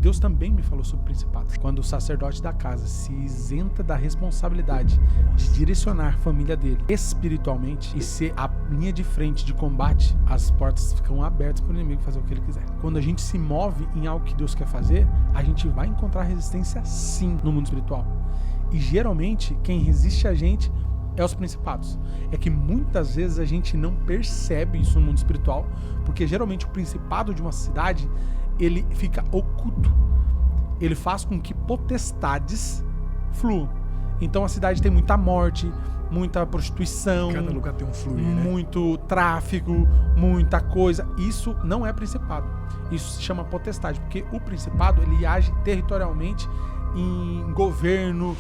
Deus também me falou sobre principados. Quando o sacerdote da casa se isenta da responsabilidade de direcionar a família dele espiritualmente e ser a linha de frente de combate, as portas ficam abertas para o inimigo fazer o que ele quiser. Quando a gente se move em algo que Deus quer fazer, a gente vai encontrar resistência sim no mundo espiritual. E geralmente quem resiste a gente é os principados. É que muitas vezes a gente não percebe isso no mundo espiritual, porque geralmente o principado de uma cidade, ele fica oculto. Ele faz com que potestades fluam. Então a cidade tem muita morte, muita prostituição. Cada lugar tem um fluir, né? Muito tráfico, muita coisa. Isso não é principado. Isso se chama potestade, porque o principado, ele age territorialmente em governo.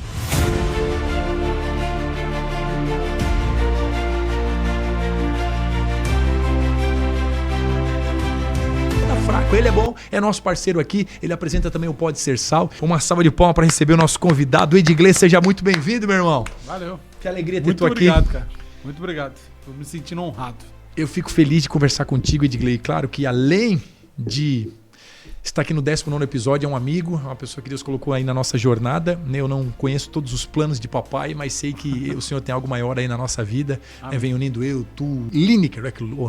Fraco, ele é bom, é nosso parceiro aqui, ele apresenta também o Pode Ser Sal. Uma salva de palmas para receber o nosso convidado, Edgley, seja muito bem-vindo, meu irmão. Valeu. Que alegria ter muito tu aqui. Muito obrigado, cara. Muito obrigado. Tô me sentindo honrado. Eu fico feliz de conversar contigo, Edgley. Claro que além de estar aqui no 19º episódio, é um amigo, é uma pessoa que Deus colocou aí na nossa jornada. Eu não conheço todos os planos de papai, mas sei que o Senhor tem algo maior aí na nossa vida. Vem unindo eu, tu, Lineker,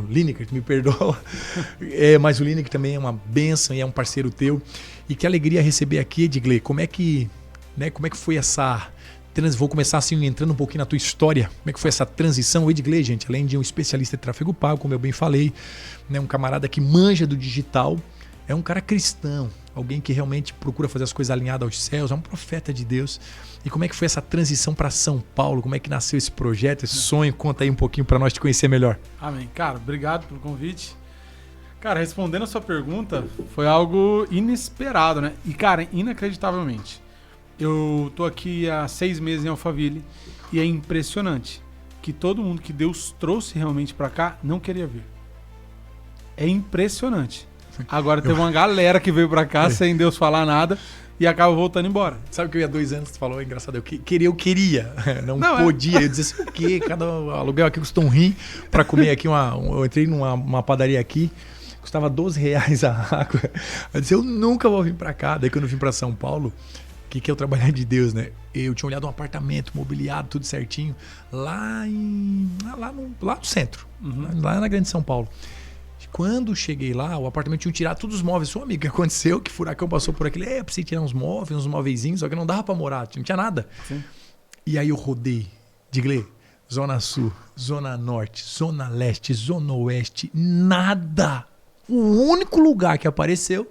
Lineker, me perdoa. Mas o Lineker também é uma bênção e é um parceiro teu. E que alegria receber aqui, Edgley. Como é que foi essa... Vou começar assim, entrando um pouquinho na tua história. Como é que foi essa transição? O Edgley, gente, além de um especialista de tráfego pago, como eu bem falei, né, um camarada que manja do digital, é um cara cristão, alguém que realmente procura fazer as coisas alinhadas aos céus, é um profeta de Deus. E como é que foi essa transição para São Paulo? Como é que nasceu esse projeto, esse sonho? Conta aí um pouquinho para nós te conhecer melhor. Amém. Cara, obrigado pelo convite. Cara, respondendo a sua pergunta, foi algo inesperado, né? E, cara, inacreditavelmente. Eu tô aqui há 6 meses em Alphaville e é impressionante que todo mundo que Deus trouxe realmente para cá não queria vir. É impressionante. Agora teve uma galera que veio pra cá sem Deus falar nada e acaba voltando embora. Sabe que eu ia 2 anos que você falou, é engraçado, eu queria, não podia. Eu dizia assim, o quê? Cada aluguel aqui custa um rim pra comer aqui eu entrei numa padaria aqui, custava R$12 a água. Eu disse, eu nunca vou vir pra cá. Daí quando eu vim pra São Paulo, que é o trabalhar de Deus, né? Eu tinha olhado um apartamento mobiliado, tudo certinho, lá no centro, lá na Grande São Paulo. Quando cheguei lá, o apartamento tinha tirado todos os móveis. Ô, amigo, o que aconteceu? Que furacão passou por aqui? Eu precisei tirar uns móveis, uns móveizinhos, só que não dava pra morar, não tinha nada. Sim. E aí eu rodei, Edgley, Zona Sul, Zona Norte, Zona Leste, Zona Oeste, nada. O único lugar que apareceu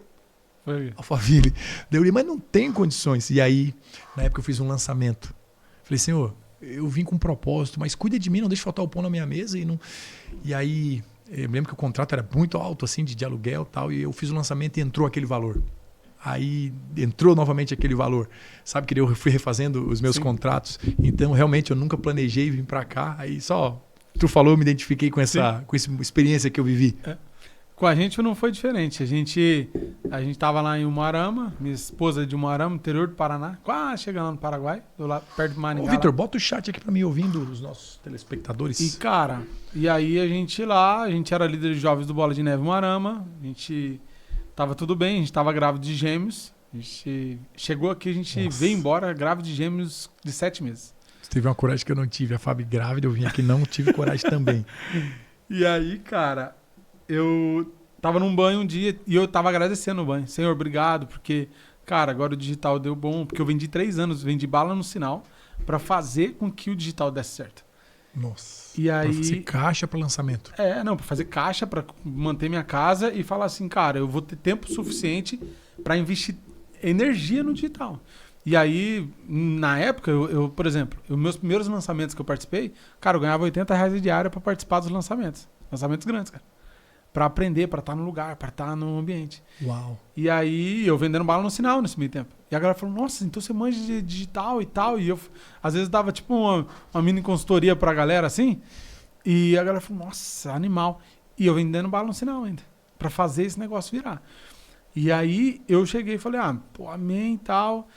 foi Alphaville. Daí eu falei, mas não tem condições. E aí, na época eu fiz um lançamento. Falei, Senhor, eu vim com um propósito, mas cuida de mim, não deixa faltar o pão na minha mesa. E aí... Eu me lembro que o contrato era muito alto, assim, de aluguel e tal, e eu fiz o lançamento e entrou aquele valor. Aí entrou novamente aquele valor. Sabe que eu fui refazendo os meus contratos. Então, realmente, eu nunca planejei vir para cá. Aí só, tu falou, eu me identifiquei com essa experiência que eu vivi. Com a gente não foi diferente. A gente tava lá em Umuarama, minha esposa é de Umuarama, interior do Paraná, quase chegando lá no Paraguai, do lado, perto de Maringá. Ô, Vitor, bota o chat aqui para mim ouvindo os nossos telespectadores. E, cara, aí a gente era líder de jovens do Bola de Neve Umuarama, a gente tava tudo bem, a gente tava grávido de gêmeos, a gente chegou aqui, a gente veio embora grávido de gêmeos de 7 meses. Você teve uma coragem que eu não tive, a Fábio grávida, eu vim aqui não tive coragem também. E aí, cara... Eu tava num banho um dia e eu tava agradecendo o banho. Senhor, obrigado, porque, cara, agora o digital deu bom. Porque eu vendi 3 anos, vendi bala no sinal pra fazer com que o digital desse certo. Nossa. E aí... Pra fazer caixa pra lançamento. Pra fazer caixa, pra manter minha casa e falar assim, cara, eu vou ter tempo suficiente pra investir energia no digital. E aí, na época, eu por exemplo, os meus primeiros lançamentos que eu participei, cara, eu ganhava R$80 de diária pra participar dos lançamentos. Lançamentos grandes, cara. Pra aprender, pra estar no lugar, pra estar no ambiente. Uau. E aí, eu vendendo bala no sinal nesse meio tempo. E a galera falou, nossa, então você manja de digital e tal. E eu, às vezes, dava tipo uma mini consultoria pra galera, assim. E a galera falou, nossa, animal. E eu vendendo bala no sinal ainda. Pra fazer esse negócio virar. E aí, eu cheguei e falei, amém e tal.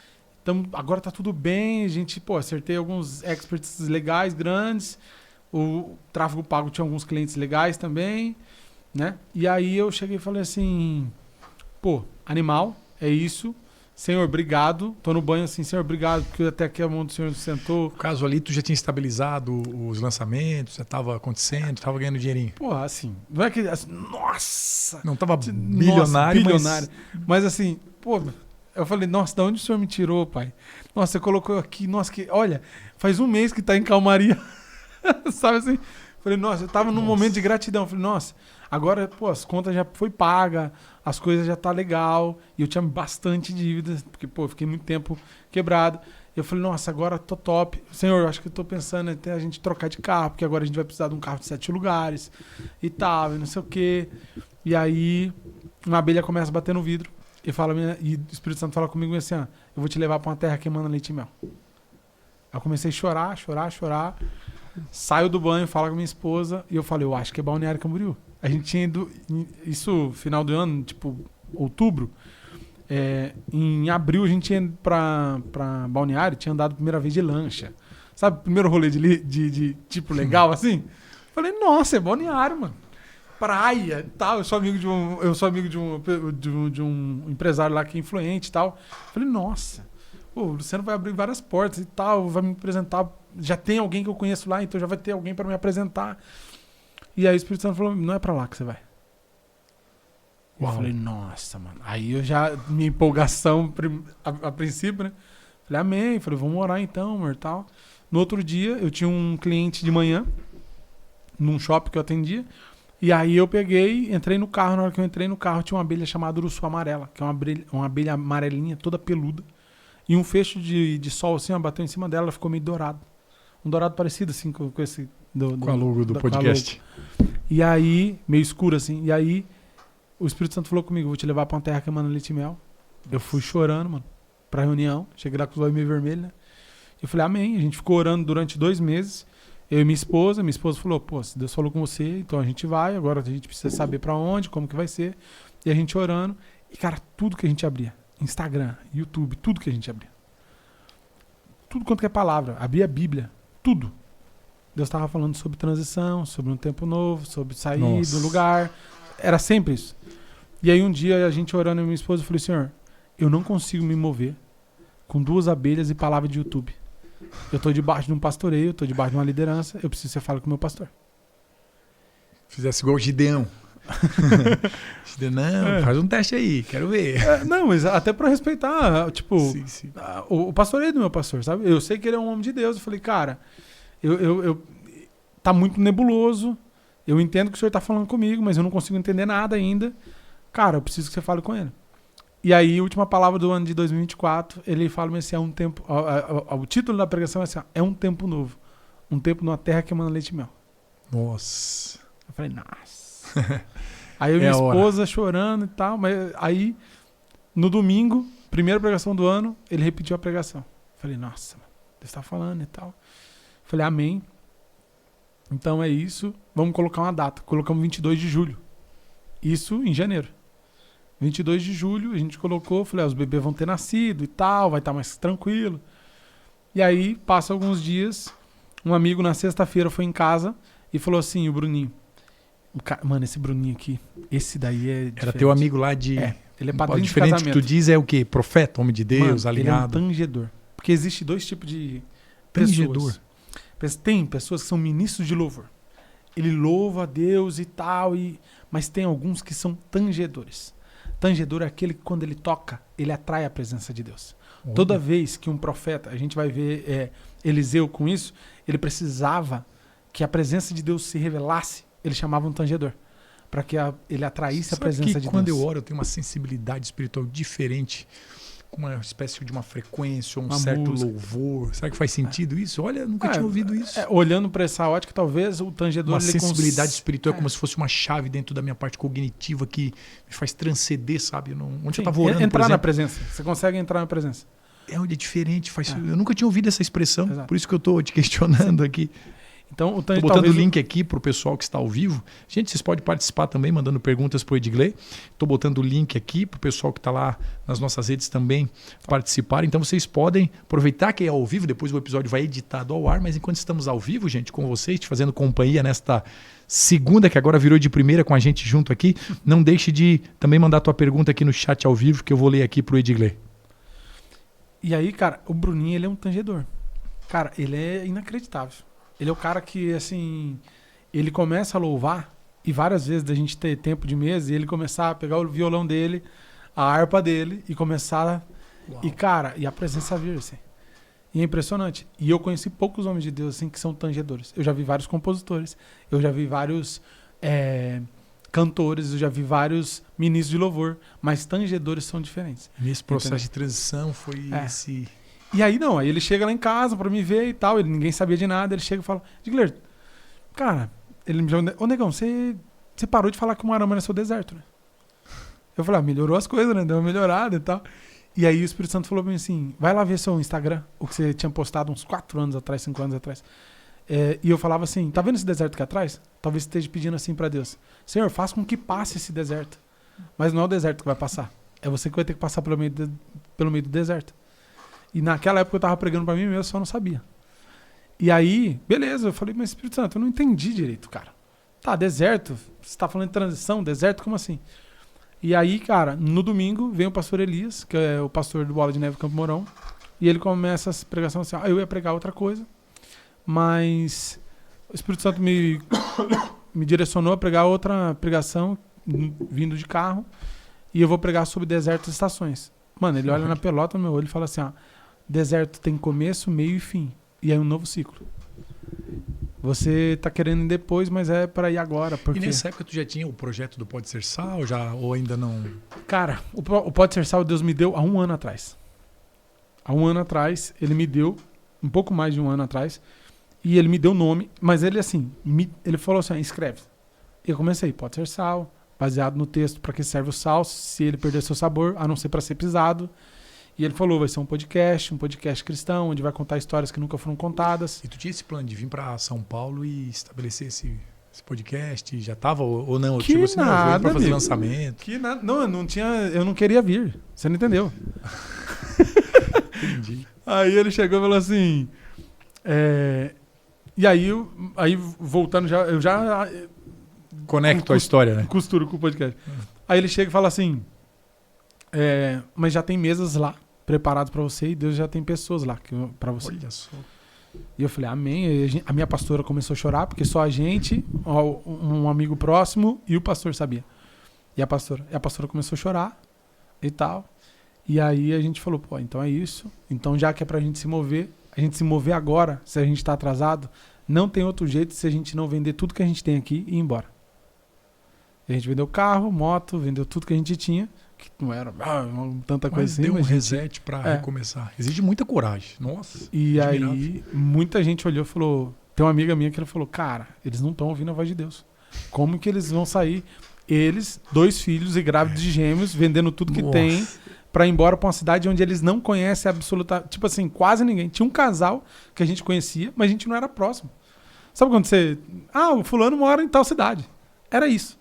Então, agora tá tudo bem. A gente, acertei alguns experts legais, grandes. O tráfego pago tinha alguns clientes legais também. Né? E aí eu cheguei e falei assim, animal, é isso. Senhor, obrigado. Tô no banho assim, Senhor, obrigado, porque até aqui a mão do Senhor sentou. No caso ali, tu já tinha estabilizado os lançamentos, já estava acontecendo, estava ganhando dinheirinho. Porra, assim, não é que... Assim, nossa! Não tava bilionário, bilionário. Mas assim, pô, eu falei, nossa, de onde o Senhor me tirou, pai? Nossa, você colocou aqui, nossa, que... Olha, faz um mês que tá em calmaria. Sabe assim? Falei, nossa, eu tava num momento de gratidão. Falei, nossa, agora, pô, as contas já foi paga, as coisas já tá legal. E eu tinha bastante dívidas, porque, pô, eu fiquei muito tempo quebrado. Eu falei, nossa, agora tô top. Senhor, eu acho que eu tô pensando até a gente trocar de carro, porque agora a gente vai precisar de um carro de 7 lugares e tal, e não sei o quê. E aí, uma abelha começa a bater no vidro e fala, e o Espírito Santo fala comigo assim, ó, eu vou te levar pra uma terra que emana leite e mel. Aí eu comecei a chorar. Saio do banho, falo com a minha esposa e eu falei, eu acho que é Balneário Camboriú. A gente tinha ido, isso final do ano, tipo outubro, em abril a gente tinha ido pra Balneário, tinha andado a primeira vez de lancha. Sabe, primeiro rolê de tipo legal assim? Falei, nossa, é Balneário, mano. Praia e tal. Eu sou amigo de um empresário lá que é influente e tal. Falei, nossa, pô, o Luciano vai abrir várias portas e tal, vai me apresentar. Já tem alguém que eu conheço lá, então já vai ter alguém para me apresentar. E aí o Espírito Santo falou, não é pra lá que você vai. Eu falei, nossa, mano. Aí eu já, minha empolgação a princípio, né? Falei, amém. Falei, vamos orar então, amor, tal. No outro dia, eu tinha um cliente de manhã, num shopping que eu atendia. E aí eu peguei, entrei no carro. Na hora que eu entrei no carro, tinha uma abelha chamada uruçu amarela, que é uma abelha amarelinha, toda peluda. E um fecho de sol assim, ó, bateu em cima dela, ela ficou meio dourado. Um dourado parecido, assim, com esse... com a logo do podcast. E aí, meio escuro, assim. E aí, o Espírito Santo falou comigo, vou te levar pra uma terra que emana leite e mel. Eu fui chorando, mano, pra reunião. Cheguei lá com os olhos meio vermelhos, né? Eu falei, amém. A gente ficou orando durante 2 meses. Eu e minha esposa. Minha esposa falou, pô, se Deus falou com você, então a gente vai. Agora a gente precisa saber pra onde, como que vai ser. E a gente orando. E, cara, tudo que a gente abria. Instagram, YouTube, tudo que a gente abria. Tudo quanto que é palavra. Abria a Bíblia. Tudo. Deus estava falando sobre transição, sobre um tempo novo, sobre sair do lugar. Era sempre isso. E aí um dia a gente orando, e minha esposa, eu falei, Senhor, eu não consigo me mover com 2 abelhas e palavra de YouTube. Eu estou debaixo de um pastoreio, eu estou debaixo de uma liderança, eu preciso que você fale com o meu pastor. Fizesse igual o Gideão. Não, faz um teste aí, quero ver. Não, mas até para respeitar, tipo, sim. O pastoreio do meu pastor, sabe? Eu sei que ele é um homem de Deus. Eu falei, cara, tá muito nebuloso. Eu entendo que o senhor tá falando comigo, mas eu não consigo entender nada ainda. Cara, eu preciso que você fale com ele. E aí, a última palavra do ano de 2024, ele fala assim, é um tempo... O título da pregação é assim, é um tempo novo. Um tempo numa terra que emana leite e mel. Nossa. Eu falei, nossa. Aí minha esposa chorando e tal, mas aí, no domingo, primeira pregação do ano, ele repetiu a pregação. Eu falei, nossa, Deus tá falando e tal. Eu falei, amém. Então é isso, vamos colocar uma data. Colocamos 22 de julho. Isso em janeiro. 22 de julho, a gente colocou, falei, os bebês vão ter nascido e tal, vai estar mais tranquilo. E aí, passa alguns dias, um amigo na sexta-feira foi em casa e falou assim, o Bruninho, mano, esse Bruninho aqui, esse daí é diferente. Era teu amigo lá de... ele é padrinho de diferente casamento. Que tu diz é o quê? Profeta, homem de Deus, mano, alinhado? Ele é um tangedor. Porque existe 2 tipos de tangedor. pessoas. Tem pessoas que são ministros de louvor. Ele louva a Deus e tal, mas tem alguns que são tangedores. Tangedor é aquele que quando ele toca, ele atrai a presença de Deus. Toda vez que um profeta, a gente vai ver Eliseu com isso, ele precisava que a presença de Deus se revelasse, ele chamava um tangedor, para que ele atraísse a presença de Deus. Quando eu oro, eu tenho uma sensibilidade espiritual diferente, com uma espécie de uma frequência, um certo louvor. Será que faz sentido isso? Olha, eu nunca tinha ouvido isso. Olhando para essa ótica, talvez o tangedor... Uma sensibilidade espiritual é como se fosse uma chave dentro da minha parte cognitiva que me faz transcender, sabe? Onde eu estava orando, entrar na presença. Você consegue entrar na presença. É onde é diferente. Eu nunca tinha ouvido essa expressão, por isso que eu estou te questionando aqui. Então, o Tô Tange botando o talvez... link aqui pro pessoal que está ao vivo. Gente, vocês podem participar também, mandando perguntas pro Edgley. Tô botando o link aqui pro pessoal que está lá nas nossas redes também participar. Então, vocês podem aproveitar que é ao vivo, depois o episódio vai editado ao ar, mas enquanto estamos ao vivo, gente, com vocês, te fazendo companhia nesta segunda, que agora virou de primeira com a gente junto aqui, não deixe de também mandar tua pergunta aqui no chat ao vivo, que eu vou ler aqui pro Edgley. E aí, cara, o Bruninho, ele é um tangedor. Cara, ele é inacreditável. Ele é o cara que, assim, ele começa a louvar e várias vezes da gente ter tempo de mesa e ele começar a pegar o violão dele, a harpa dele e começar... Uau. E, cara, e a presença vir, assim. E é impressionante. E eu conheci poucos homens de Deus, assim, que são tangedores. Eu já vi vários compositores, eu já vi vários cantores, eu já vi vários ministros de louvor, mas tangedores são diferentes. Nesse processo Entendeu? de transição foi esse... E aí não, aí ele chega lá em casa pra me ver e tal, ninguém sabia de nada, ele chega e fala, Edgley, cara, ele me joga, ô negão, você parou de falar que o Moarama era seu deserto, né? Eu falei, melhorou as coisas, né? Deu uma melhorada e tal. E aí o Espírito Santo falou pra mim assim, vai lá ver seu Instagram, o que você tinha postado uns 4 anos atrás, 5 anos atrás. E eu falava assim, tá vendo esse deserto aqui atrás? Talvez você esteja pedindo assim pra Deus, Senhor, faça com que passe esse deserto. Mas não é o deserto que vai passar, é você que vai ter que passar pelo meio do deserto. E naquela época eu tava pregando pra mim mesmo, eu só não sabia. E aí, beleza, eu falei, mas Espírito Santo, eu não entendi direito, cara. Tá, deserto, você tá falando de transição, deserto, como assim? E aí, cara, no domingo vem o pastor Elias, que é o pastor do Bola de Neve Campo Mourão, e ele começa essa pregação assim, eu ia pregar outra coisa, mas o Espírito Santo me direcionou a pregar outra pregação, vindo de carro, e eu vou pregar sobre desertos e estações. Mano, ele olha na pelota no meu olho e fala assim, deserto tem começo, meio e fim. E aí um novo ciclo. Você tá querendo ir depois, mas é para ir agora. Porque... E nessa época tu já tinha o projeto do Pode Ser Sal, ou ainda não? Cara, o Pode Ser Sal Deus me deu há 1 ano atrás. Há 1 ano atrás, ele me deu, um pouco mais de 1 ano atrás, e ele me deu o nome, mas ele assim, ele falou assim, escreve. E eu comecei, Pode Ser Sal, baseado no texto para que serve o sal, se ele perder seu sabor, a não ser para ser pisado. E ele falou, vai ser um podcast cristão, onde vai contar histórias que nunca foram contadas. E tu tinha esse plano de vir para São Paulo e estabelecer esse podcast? Já tava ou não? Que tipo assim, nada, para fazer amigo. lançamento? Que nada, não, eu não queria vir, você não entendeu. Entendi. Aí ele chegou e falou assim, e aí voltando já, eu já... Conecto a história, né? Costuro com o podcast. Aí ele chega e fala assim, mas já tem mesas lá, preparadas para você, e Deus já tem pessoas lá para você. Olha só. E eu falei, amém. E a minha pastora começou a chorar, porque só a gente, um amigo próximo e o pastor sabia. E a pastora começou a chorar e tal. E aí a gente falou, pô, então é isso. Então já que é pra gente se mover agora, se a gente tá atrasado, não tem outro jeito se a gente não vender tudo que a gente tem aqui e ir embora. A gente vendeu carro, moto, vendeu tudo que a gente tinha, que não era tanta coisa assim. Deu um mas reset para recomeçar. Exige muita coragem. Nossa. E admirável. aí muita gente olhou e falou, tem uma amiga minha que ela falou, cara, eles não estão ouvindo a voz de Deus. Como que eles vão sair? Eles, 2 filhos e grávidos de gêmeos, vendendo tudo que tem pra ir embora pra uma cidade onde eles não conhecem absolutamente, tipo assim, quase ninguém. Tinha um casal que a gente conhecia, mas a gente não era próximo. Sabe quando você... o fulano mora em tal cidade. Era isso.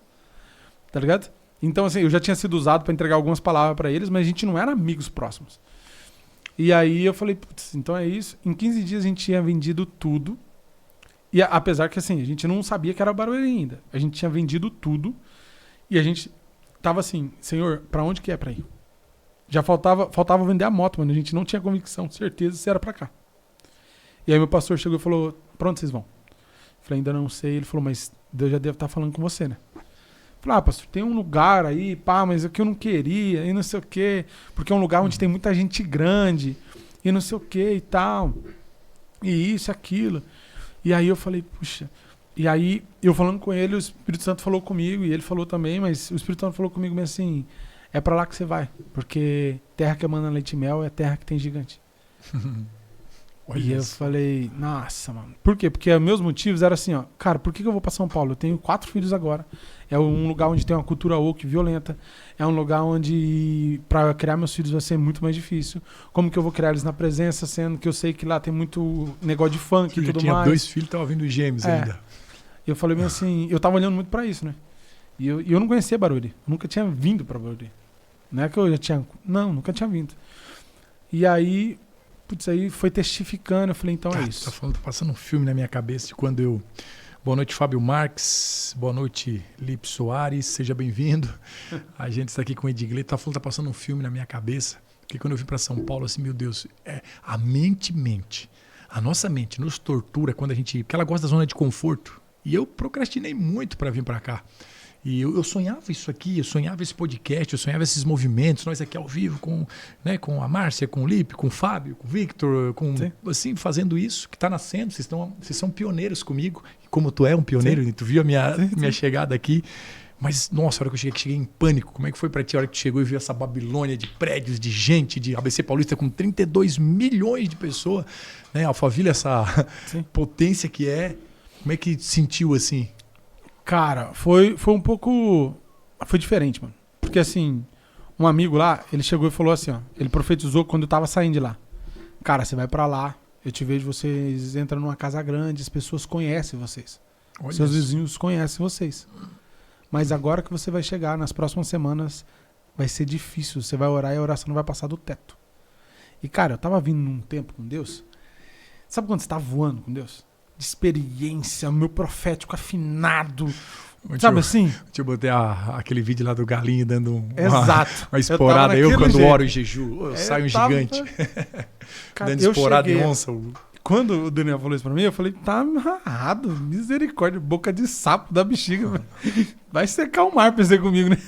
Tá ligado? Então, assim, eu já tinha sido usado pra entregar algumas palavras pra eles, mas a gente não era amigos próximos. E aí eu falei, putz, então é isso. Em 15 dias a gente tinha vendido tudo. E apesar que, assim, a gente não sabia que era Barueri ainda. A gente tinha vendido tudo. E a gente tava assim, Senhor, pra onde que é pra ir? Já faltava vender a moto, mano. A gente não tinha convicção, certeza se era pra cá. E aí meu pastor chegou e falou, pra onde vocês vão? Eu falei, ainda não sei. Ele falou, mas Deus já deve estar falando com você, né? Eu falei, pastor, tem um lugar aí, mas aqui eu não queria, e não sei o quê. Porque é um lugar onde tem muita gente grande, e não sei o quê e tal. E isso, aquilo. E aí eu falei, puxa... E aí, eu falando com ele, o Espírito Santo falou comigo, e ele falou também, mas o Espírito Santo falou comigo assim, é pra lá que você vai, porque terra que emana leite e mel é terra que tem gigante. E eu falei, nossa, mano. Por quê? Porque meus motivos eram assim, ó. Cara, por que eu vou pra São Paulo? Eu tenho 4 filhos agora. É um lugar onde tem uma cultura woke violenta. É um lugar onde pra criar meus filhos vai ser muito mais difícil. Como que eu vou criar eles na presença, sendo que eu sei que lá tem muito negócio de funk e tudo mais. Eu tinha 2 filhos, tava vindo gêmeos ainda. Eu falei bem assim, eu tava olhando muito pra isso, né? E eu não conhecia Barueri. Eu nunca tinha vindo pra Barueri. Não é que eu já tinha... Não, nunca tinha vindo. E aí... Putz, aí foi testificando, eu falei, então é isso. Tá passando um filme na minha cabeça de quando eu... Boa noite, Fábio Marques. Boa noite, Lipe Soares. Seja bem-vindo. A gente está aqui com o Edgley. Tá passando um filme na minha cabeça. Porque quando eu vim para São Paulo, assim, meu Deus, a mente mente. A nossa mente nos tortura quando a gente... Porque ela gosta da zona de conforto. E eu procrastinei muito para vir para cá. E eu sonhava isso aqui, eu sonhava esse podcast, eu sonhava esses movimentos, nós aqui ao vivo com a Márcia, com o Lipe, com o Fábio, com o Victor, assim, fazendo isso que está nascendo. Vocês são pioneiros comigo, como tu é um pioneiro, e tu viu a minha chegada aqui. Mas, nossa, a hora que eu cheguei em pânico. Como é que foi para ti a hora que tu chegou e viu essa Babilônia de prédios, de gente, de ABC Paulista com 32 milhões de pessoas, né? Alphaville, essa potência que é. Como é que sentiu assim? Cara, foi um pouco... Foi diferente, mano. Porque, assim, um amigo lá, ele chegou e falou assim, ó. Ele profetizou quando eu tava saindo de lá. Cara, você vai pra lá, eu te vejo vocês entrando numa casa grande, as pessoas conhecem vocês. Olha Seus isso. vizinhos conhecem vocês. Mas agora que você vai chegar, nas próximas semanas, vai ser difícil. Você vai orar e a oração não vai passar do teto. E, cara, eu tava vindo num tempo com Deus. Sabe quando você tá voando com Deus? De experiência, meu profético afinado. Sabe assim? Deixa eu botar aquele vídeo lá do galinho dando Exato. uma esporada. Eu quando jeito. oro em jejum, eu saio um gigante. Cara, dando esporada em onça. Quando o Daniel falou isso pra mim, eu falei, tá amarrado, misericórdia, boca de sapo da bexiga. Vai secar o mar pra ser comigo, né?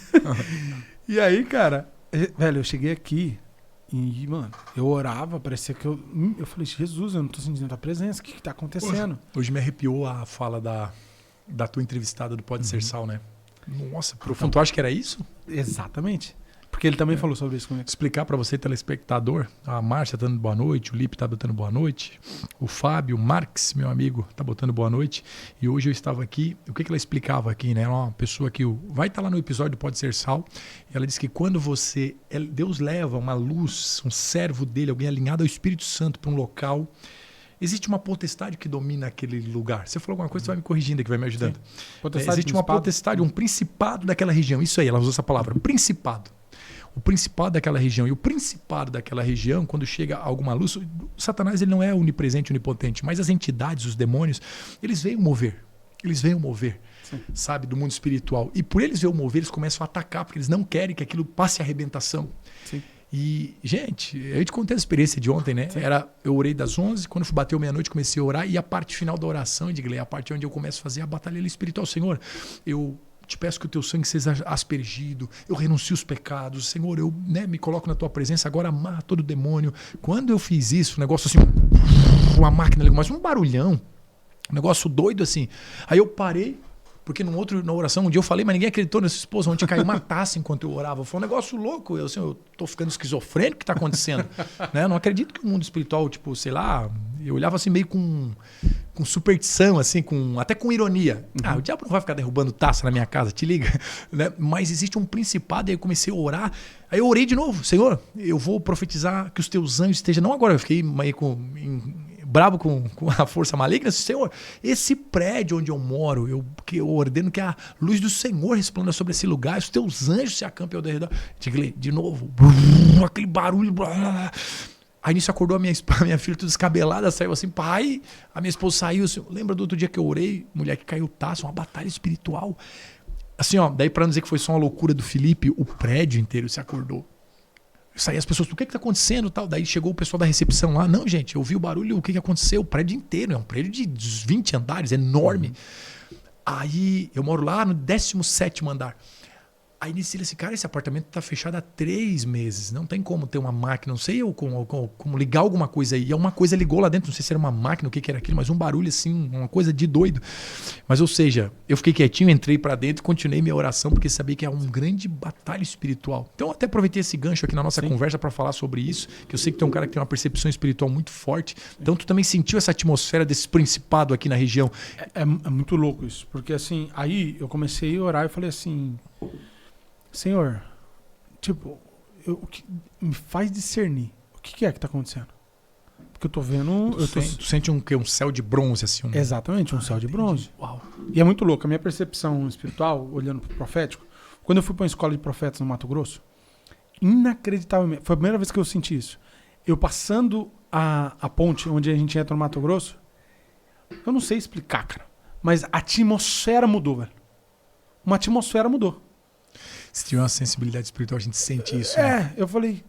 E aí, cara, velho, eu cheguei aqui e, mano, eu orava, parecia que eu falei, Jesus, eu não tô sentindo a tua presença, o que tá acontecendo? Hoje me arrepiou a fala da tua entrevistada do Pode Ser Sal, né? Nossa, profundo. Tu acha que era isso? Exatamente. Porque ele também falou sobre isso comigo. Explicar para você, telespectador, a Márcia tá dando boa noite, o Lipe tá botando boa noite, o Fábio Marques, meu amigo, tá botando boa noite. E hoje eu estava aqui, o que ela explicava aqui, né? Uma pessoa que vai estar lá no episódio do Pode Ser Sal. Ela disse que quando Deus leva uma luz, um servo dele, alguém alinhado ao Espírito Santo para um local, existe uma potestade que domina aquele lugar. Se eu falar alguma coisa, você vai me corrigindo aqui, vai me ajudando. Existe uma potestade, um principado daquela região. Isso aí, ela usou essa palavra, principado. O principado daquela região. E o principado daquela região, quando chega alguma luz, o Satanás ele não é onipresente, onipotente, mas as entidades, os demônios, eles veem mover. Eles veem mover, sabe, do mundo espiritual. E por eles verem mover, eles começam a atacar, porque eles não querem que aquilo passe a arrebentação. Sim. E, gente, eu te contei a experiência de ontem, né? Eu orei das 11, quando bateu meia-noite, comecei a orar, e a parte final da oração, Edgley, a parte onde eu começo a fazer a batalha espiritual. Senhor, eu te peço que o teu sangue seja aspergido, eu renuncio os pecados, Senhor, eu me coloco na tua presença, agora amarra todo demônio. Quando eu fiz isso, um negócio assim, uma máquina, mas um barulhão, um negócio doido assim. Aí eu parei, porque na oração, um dia eu falei, mas ninguém acreditou nessa esposa, onde caiu uma taça enquanto eu orava. Foi um negócio louco, eu tô ficando esquizofrênico, o que tá acontecendo? Né? Eu não acredito que o mundo espiritual, tipo, sei lá, eu olhava assim meio com superstição, assim, até com ironia. O diabo não vai ficar derrubando taça na minha casa, te liga. Né? Mas existe um principado, e aí eu comecei a orar. Aí eu orei de novo, Senhor, eu vou profetizar que os teus anjos estejam... Não agora, eu fiquei meio brabo com a força maligna. Senhor, esse prédio onde eu moro, eu ordeno que a luz do Senhor resplenda sobre esse lugar, os teus anjos se acampem ao redor. De novo, aquele barulho... Aí nisso acordou a minha filha toda descabelada, saiu assim, pai, a minha esposa saiu, assim, lembra do outro dia que eu orei, mulher que caiu taça, uma batalha espiritual. Assim, ó, daí pra não dizer que foi só uma loucura do Felipe, o prédio inteiro se acordou. Saí as pessoas, o que tá acontecendo? Tal. Daí chegou o pessoal da recepção lá, não, gente, eu vi o barulho, o que aconteceu? O prédio inteiro, é um prédio de 20 andares, enorme. Aí eu moro lá no 17º andar. Aí disse ele assim, cara, esse apartamento tá fechado há 3 meses. Não tem como ter uma máquina, não sei eu como ligar alguma coisa aí. E uma coisa ligou lá dentro, não sei se era uma máquina, o que era aquilo, mas um barulho assim, uma coisa de doido. Mas, ou seja, eu fiquei quietinho, entrei pra dentro e continuei minha oração, porque sabia que é um grande batalha espiritual. Então eu até aproveitei esse gancho aqui na nossa conversa para falar sobre isso, que eu sei que tem um cara que tem uma percepção espiritual muito forte. Então tu também sentiu essa atmosfera desse principado aqui na região. É muito louco isso, porque assim, aí eu comecei a orar e falei assim... Senhor, tipo, o que me faz discernir o que é que tá acontecendo? Porque eu tô vendo... Tu sente um céu de bronze, assim. Exatamente, um céu de bronze. Uau. E é muito louco. A minha percepção espiritual, olhando pro profético, quando eu fui pra uma escola de profetas no Mato Grosso, inacreditavelmente, foi a primeira vez que eu senti isso. Eu passando a ponte onde a gente entra no Mato Grosso, eu não sei explicar, cara, mas a atmosfera mudou, velho. Uma atmosfera mudou. Se tiver uma sensibilidade espiritual, a gente sente isso. Né? Eu falei,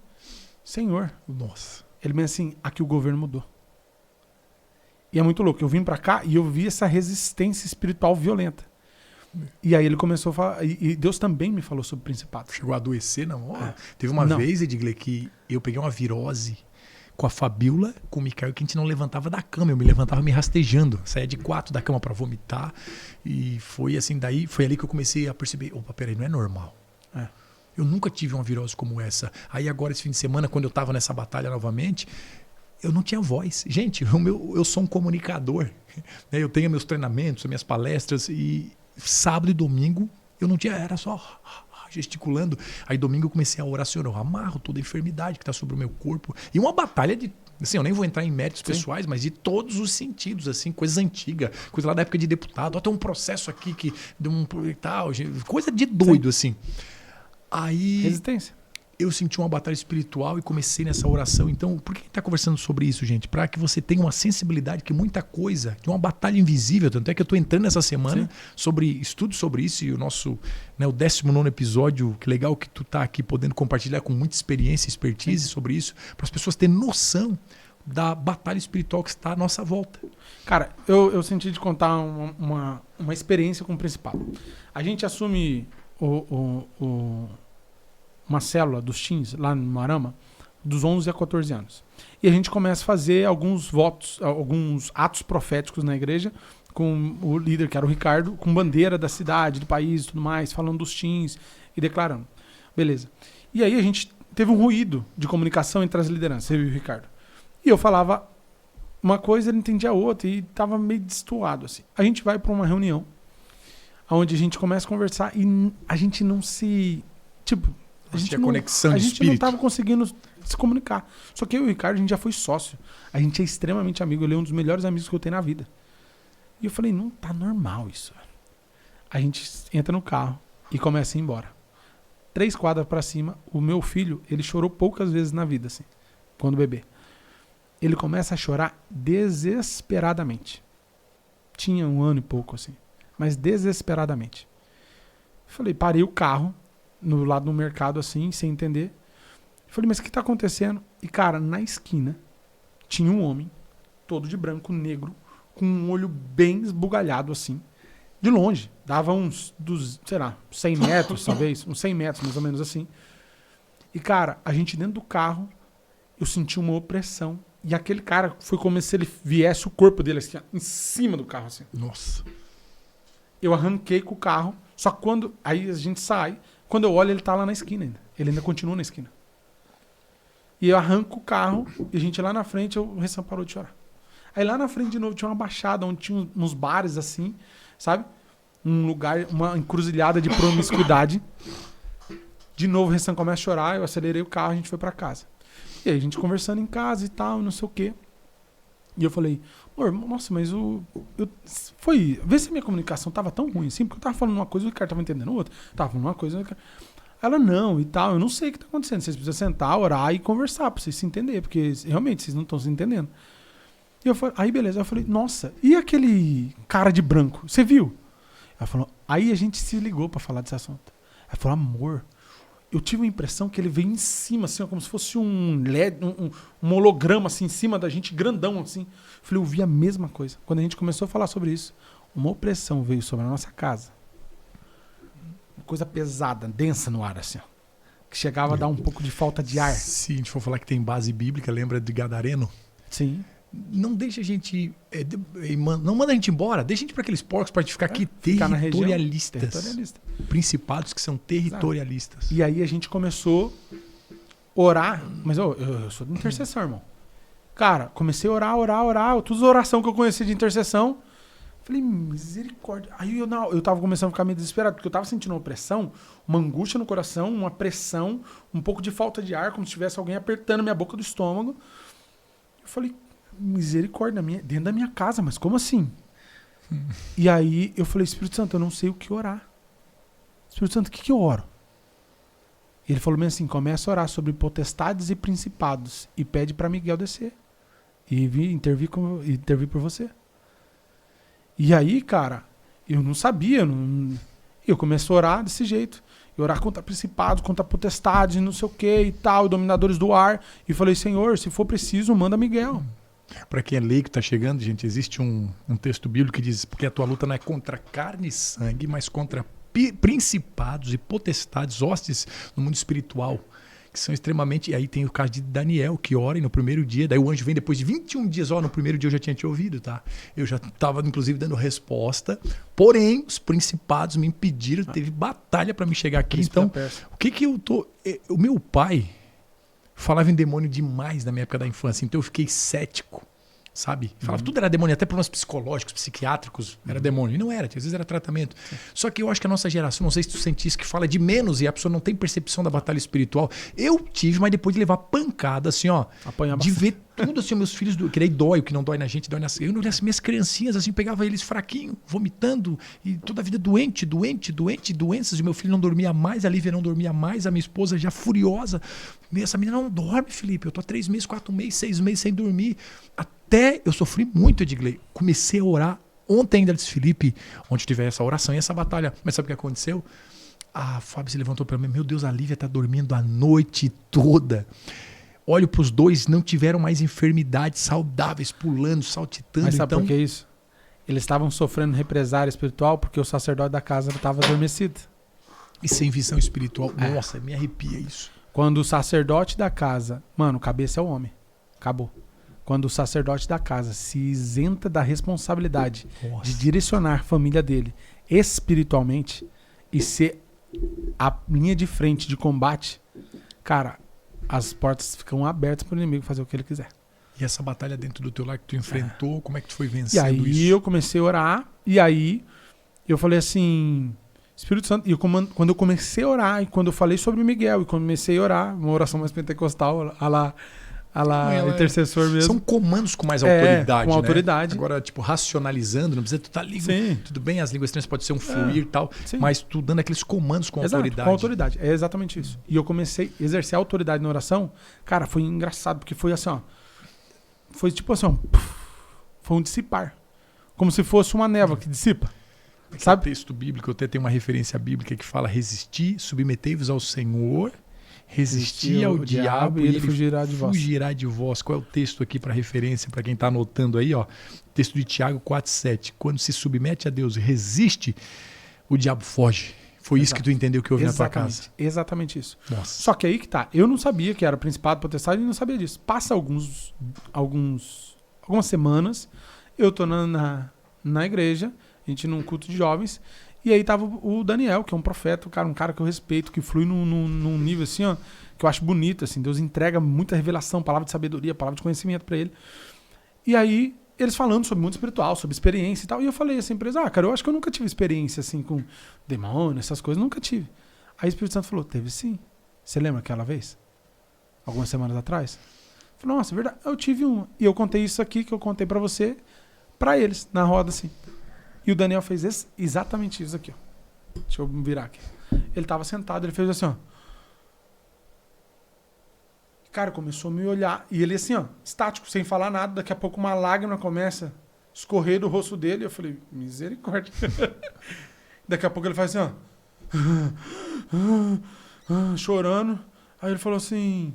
Senhor. Nossa. Ele me assim, aqui o governo mudou. E é muito louco. Eu vim pra cá e eu vi essa resistência espiritual violenta. E aí ele começou a falar, e Deus também me falou sobre principado. Chegou a adoecer, não? Teve uma vez, Edgley, que eu peguei uma virose com a Fabíola, com o Micael, que a gente não levantava da cama. Eu me levantava me rastejando. Saía de 4 da cama pra vomitar. E foi assim, daí foi ali que eu comecei a perceber, opa, peraí, não é normal. Eu nunca tive uma virose como essa. Aí agora, esse fim de semana, quando eu tava nessa batalha novamente, eu não tinha voz. Gente, eu sou um comunicador. Eu tenho meus treinamentos, minhas palestras, e sábado e domingo eu não tinha, era só gesticulando. Aí domingo eu comecei a oracionar. Eu amarro toda a enfermidade que está sobre o meu corpo. E uma batalha de... Assim, eu nem vou entrar em méritos pessoais, mas de todos os sentidos, assim, coisas antigas, coisa lá da época de deputado. Até um processo aqui que deu um tal, coisa de doido, assim. Aí resistência. Eu senti uma batalha espiritual e comecei nessa oração. Então, por que a gente está conversando sobre isso, gente? Para que você tenha uma sensibilidade que muita coisa, de uma batalha invisível. Tanto é que eu estou entrando essa semana sobre estudo sobre isso, e o nosso, né, o 19º episódio. Que legal que tu tá aqui podendo compartilhar com muita experiência e expertise sobre isso, para as pessoas terem noção da batalha espiritual que está à nossa volta. Cara, eu senti de contar uma experiência com o principado. A gente assume uma célula dos teens lá no Marama, dos 11 a 14 anos. E a gente começa a fazer alguns votos, alguns atos proféticos na igreja, com o líder, que era o Ricardo, com bandeira da cidade, do país e tudo mais, falando dos teens e declarando. Beleza. E aí a gente teve um ruído de comunicação entre as lideranças, eu e o Ricardo. E eu falava uma coisa, ele entendia a outra, e tava meio destoado, assim. A gente vai para uma reunião, onde a gente começa a conversar e a gente não se... Tipo... A gente não estava conseguindo se comunicar. Só que eu e o Ricardo, a gente já foi sócio. A gente é extremamente amigo. Ele é um dos melhores amigos que eu tenho na vida. E eu falei, não tá normal isso. A gente entra no carro e começa a ir embora. 3 quadras para cima, o meu filho, ele chorou poucas vezes na vida, assim, quando bebê. Ele começa a chorar desesperadamente. Tinha 1 ano e pouco, assim. Mas desesperadamente. Falei, parei o carro no lado do mercado, assim, sem entender. Falei, mas o que tá acontecendo? E, cara, na esquina tinha um homem, todo de branco, negro, com um olho bem esbugalhado, assim, de longe. Dava uns, 100 metros, talvez, uns 100 metros, mais ou menos assim. E, cara, a gente dentro do carro, eu senti uma opressão. E aquele cara foi como se ele viesse o corpo dele, assim, em cima do carro, assim. Nossa. Eu arranquei com o carro, só que quando... Aí a gente sai... Quando eu olho, ele tá lá na esquina ainda. Ele ainda continua na esquina. E eu arranco o carro, e a gente lá na frente, o Ressan parou de chorar. Aí lá na frente, de novo, tinha uma baixada, onde tinha uns bares assim, sabe? Um lugar, uma encruzilhada de promiscuidade. De novo, o Ressan começa a chorar, eu acelerei o carro, a gente foi pra casa. E aí a gente conversando em casa e tal, não sei o quê. E eu falei, amor, nossa, mas vê se a minha comunicação tava tão ruim assim, porque eu tava falando uma coisa e o Ricardo tava entendendo outra. Tava falando uma coisa... Ela, não, e tal, eu não sei o que tá acontecendo. Vocês precisam sentar, orar e conversar pra vocês se entenderem, porque realmente vocês não estão se entendendo. E eu falei, aí beleza, eu falei, nossa, e aquele cara de branco, você viu? Ela falou, aí a gente se ligou pra falar desse assunto. Ela falou, amor, eu tive a impressão que ele veio em cima, assim, ó, como se fosse um LED, um holograma, assim, em cima da gente, grandão, assim. Eu falei, eu vi a mesma coisa. Quando a gente começou a falar sobre isso, uma opressão veio sobre a nossa casa. coisa pesada, densa no ar, assim, ó. Que chegava a dar um pouco de falta de ar. Se a gente for falar que tem base bíblica, lembra de Gadareno? Sim. Não deixa a gente. Não manda a gente embora, deixa a gente para aqueles porcos para a gente ficar aqui territorialistas. Territorialista. Principados que são territorialistas. E aí a gente começou a orar. Mas eu sou de intercessão, irmão. Cara, comecei a orar. Todas as orações que eu conheci de intercessão. Falei, misericórdia. Aí eu tava começando a ficar meio desesperado, porque eu tava sentindo uma pressão, uma angústia no coração, uma pressão, um pouco de falta de ar, como se tivesse alguém apertando minha boca do estômago. Eu falei, misericórdia, dentro da minha casa, mas como assim? E aí eu falei, Espírito Santo, eu não sei o que orar. Espírito Santo, o que eu oro? E ele falou bem assim, começa a orar sobre potestades e principados e pede para Miguel descer e intervir por você. E aí, cara, eu não sabia. Eu comecei a orar desse jeito. E orar contra principados, contra potestades, não sei o que e tal, dominadores do ar. E falei, Senhor, se for preciso, manda Miguel. Para quem é leigo que está chegando, gente, existe um texto bíblico que diz, porque a tua luta não é contra carne e sangue, mas contra principados e potestades, hostes no mundo espiritual, que são extremamente... E aí tem o caso de Daniel, que ora e no primeiro dia, daí o anjo vem depois de 21 dias, no primeiro dia eu já tinha te ouvido, tá? Eu já estava, inclusive, dando resposta, porém, os principados me impediram, teve batalha para me chegar aqui. Então, o que eu tô... O meu pai falava em demônio demais na minha época da infância, então eu fiquei cético, sabe? Falava tudo era demônio, até problemas psicológicos, psiquiátricos, era demônio. E não era, às vezes era tratamento. Só que eu acho que a nossa geração, não sei se tu sentiste, que fala de menos e a pessoa não tem percepção da batalha espiritual. Eu tive, mas depois de levar pancada, assim, ó, de ver tudo, assim, meus filhos, que daí dói, o que não dói na gente, dói nas... Eu olhava assim, minhas criancinhas, assim, pegava eles fraquinho, vomitando, e toda a vida doenças, e meu filho não dormia mais, a Lívia não dormia mais, a minha esposa já furiosa. Essa menina não dorme, Felipe, eu tô há 3 meses, 4 meses, 6 meses sem dormir. Até eu sofri muito, Edgley. Comecei a orar. Ontem ainda disse, Felipe, onde tiver essa oração e essa batalha. Mas sabe o que aconteceu? A Fábio se levantou para mim. Meu Deus, a Lívia tá dormindo a noite toda. Olho para os dois, não tiveram mais enfermidades, saudáveis, pulando, saltitando. Mas sabe por que isso? Eles estavam sofrendo represária espiritual porque o sacerdote da casa estava adormecido. E sem visão espiritual. Nossa, me arrepia isso. Quando o sacerdote da casa... Mano, cabeça é o homem. Acabou. Quando o sacerdote da casa se isenta da responsabilidade de direcionar a família dele espiritualmente e ser a linha de frente de combate, cara, as portas ficam abertas para o inimigo fazer o que ele quiser. E essa batalha dentro do teu lar que tu enfrentou, como é que tu foi vencendo isso? E aí eu comecei a orar, e aí eu falei assim, Espírito Santo, e quando eu comecei a orar, e quando eu falei sobre Miguel, e comecei a orar, uma oração mais pentecostal, intercessor mesmo. São comandos com mais autoridade, com autoridade. Agora, tipo, racionalizando, não precisa tu tá ali. Sim. Tudo bem, as línguas estranhas pode ser um fluir e tal, mas tu dando aqueles comandos com autoridade. Com autoridade, é exatamente isso. E eu comecei a exercer a autoridade na oração. Cara, foi engraçado, porque foi assim, ó. Foi tipo assim, ó. Foi um dissipar. Como se fosse uma névoa que dissipa. Sabe? O texto bíblico, eu até tenho uma referência bíblica que fala: resistir, submetei-vos ao Senhor, resistir ao diabo e ele fugirá de vós. Qual é o texto aqui para referência, para quem está anotando aí? Ó? Texto de Tiago 4,7. Quando se submete a Deus e resiste, o diabo foge. Foi isso que tu entendeu que houve na tua casa. Exatamente isso. Nossa. Só que aí que tá. Eu não sabia que era principado, potestade, e não sabia disso. Passa algumas semanas, eu tô na igreja, a gente num culto de jovens, e aí tava o Daniel, que é um profeta, um cara que eu respeito, que flui num nível assim, ó, que eu acho bonito, assim. Deus entrega muita revelação, palavra de sabedoria, palavra de conhecimento para ele. E aí, eles falando sobre mundo espiritual, sobre experiência e tal. E eu falei assim pra eles, cara, eu acho que eu nunca tive experiência assim com demônio, essas coisas, nunca tive. Aí o Espírito Santo falou, teve sim. Você lembra aquela vez? Algumas semanas atrás? Eu falei, nossa, é verdade, eu tive uma. E eu contei isso aqui, que eu contei pra você, pra eles, na roda assim. E o Daniel fez exatamente isso aqui, ó. Deixa eu virar aqui. Ele tava sentado, ele fez assim, ó. Cara, começou a me olhar. E ele assim, ó, estático, sem falar nada. Daqui a pouco uma lágrima começa a escorrer do rosto dele. Eu falei, misericórdia. Daqui a pouco ele faz assim, ó. Chorando. Aí ele falou assim,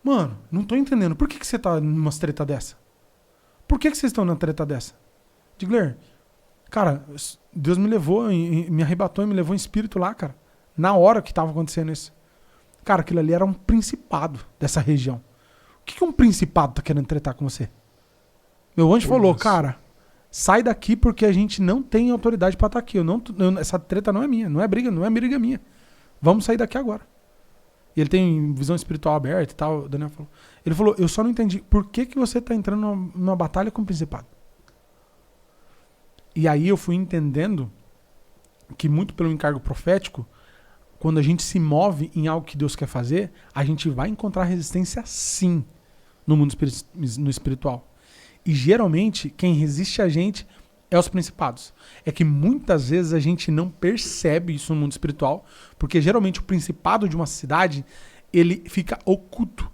mano, não tô entendendo. Por que você tá numa treta dessa? Por que vocês estão numa treta dessa? Digler, Cara, Deus me levou, me arrebatou e me levou em espírito lá, cara. Na hora que tava acontecendo isso. Cara, aquilo ali era um principado dessa região. O que um principado tá querendo tretar com você? Meu anjo falou, cara, sai daqui porque a gente não tem autoridade pra estar aqui. Essa treta não é minha, não é briga minha. Vamos sair daqui agora. E ele tem visão espiritual aberta e tal, o Daniel falou. Ele falou, eu só não entendi, por que você tá entrando numa batalha com o principado? E aí eu fui entendendo que muito pelo encargo profético, quando a gente se move em algo que Deus quer fazer, a gente vai encontrar resistência sim no mundo no espiritual. E geralmente quem resiste a gente é os principados. É que muitas vezes a gente não percebe isso no mundo espiritual, porque geralmente o principado de uma cidade, ele fica oculto.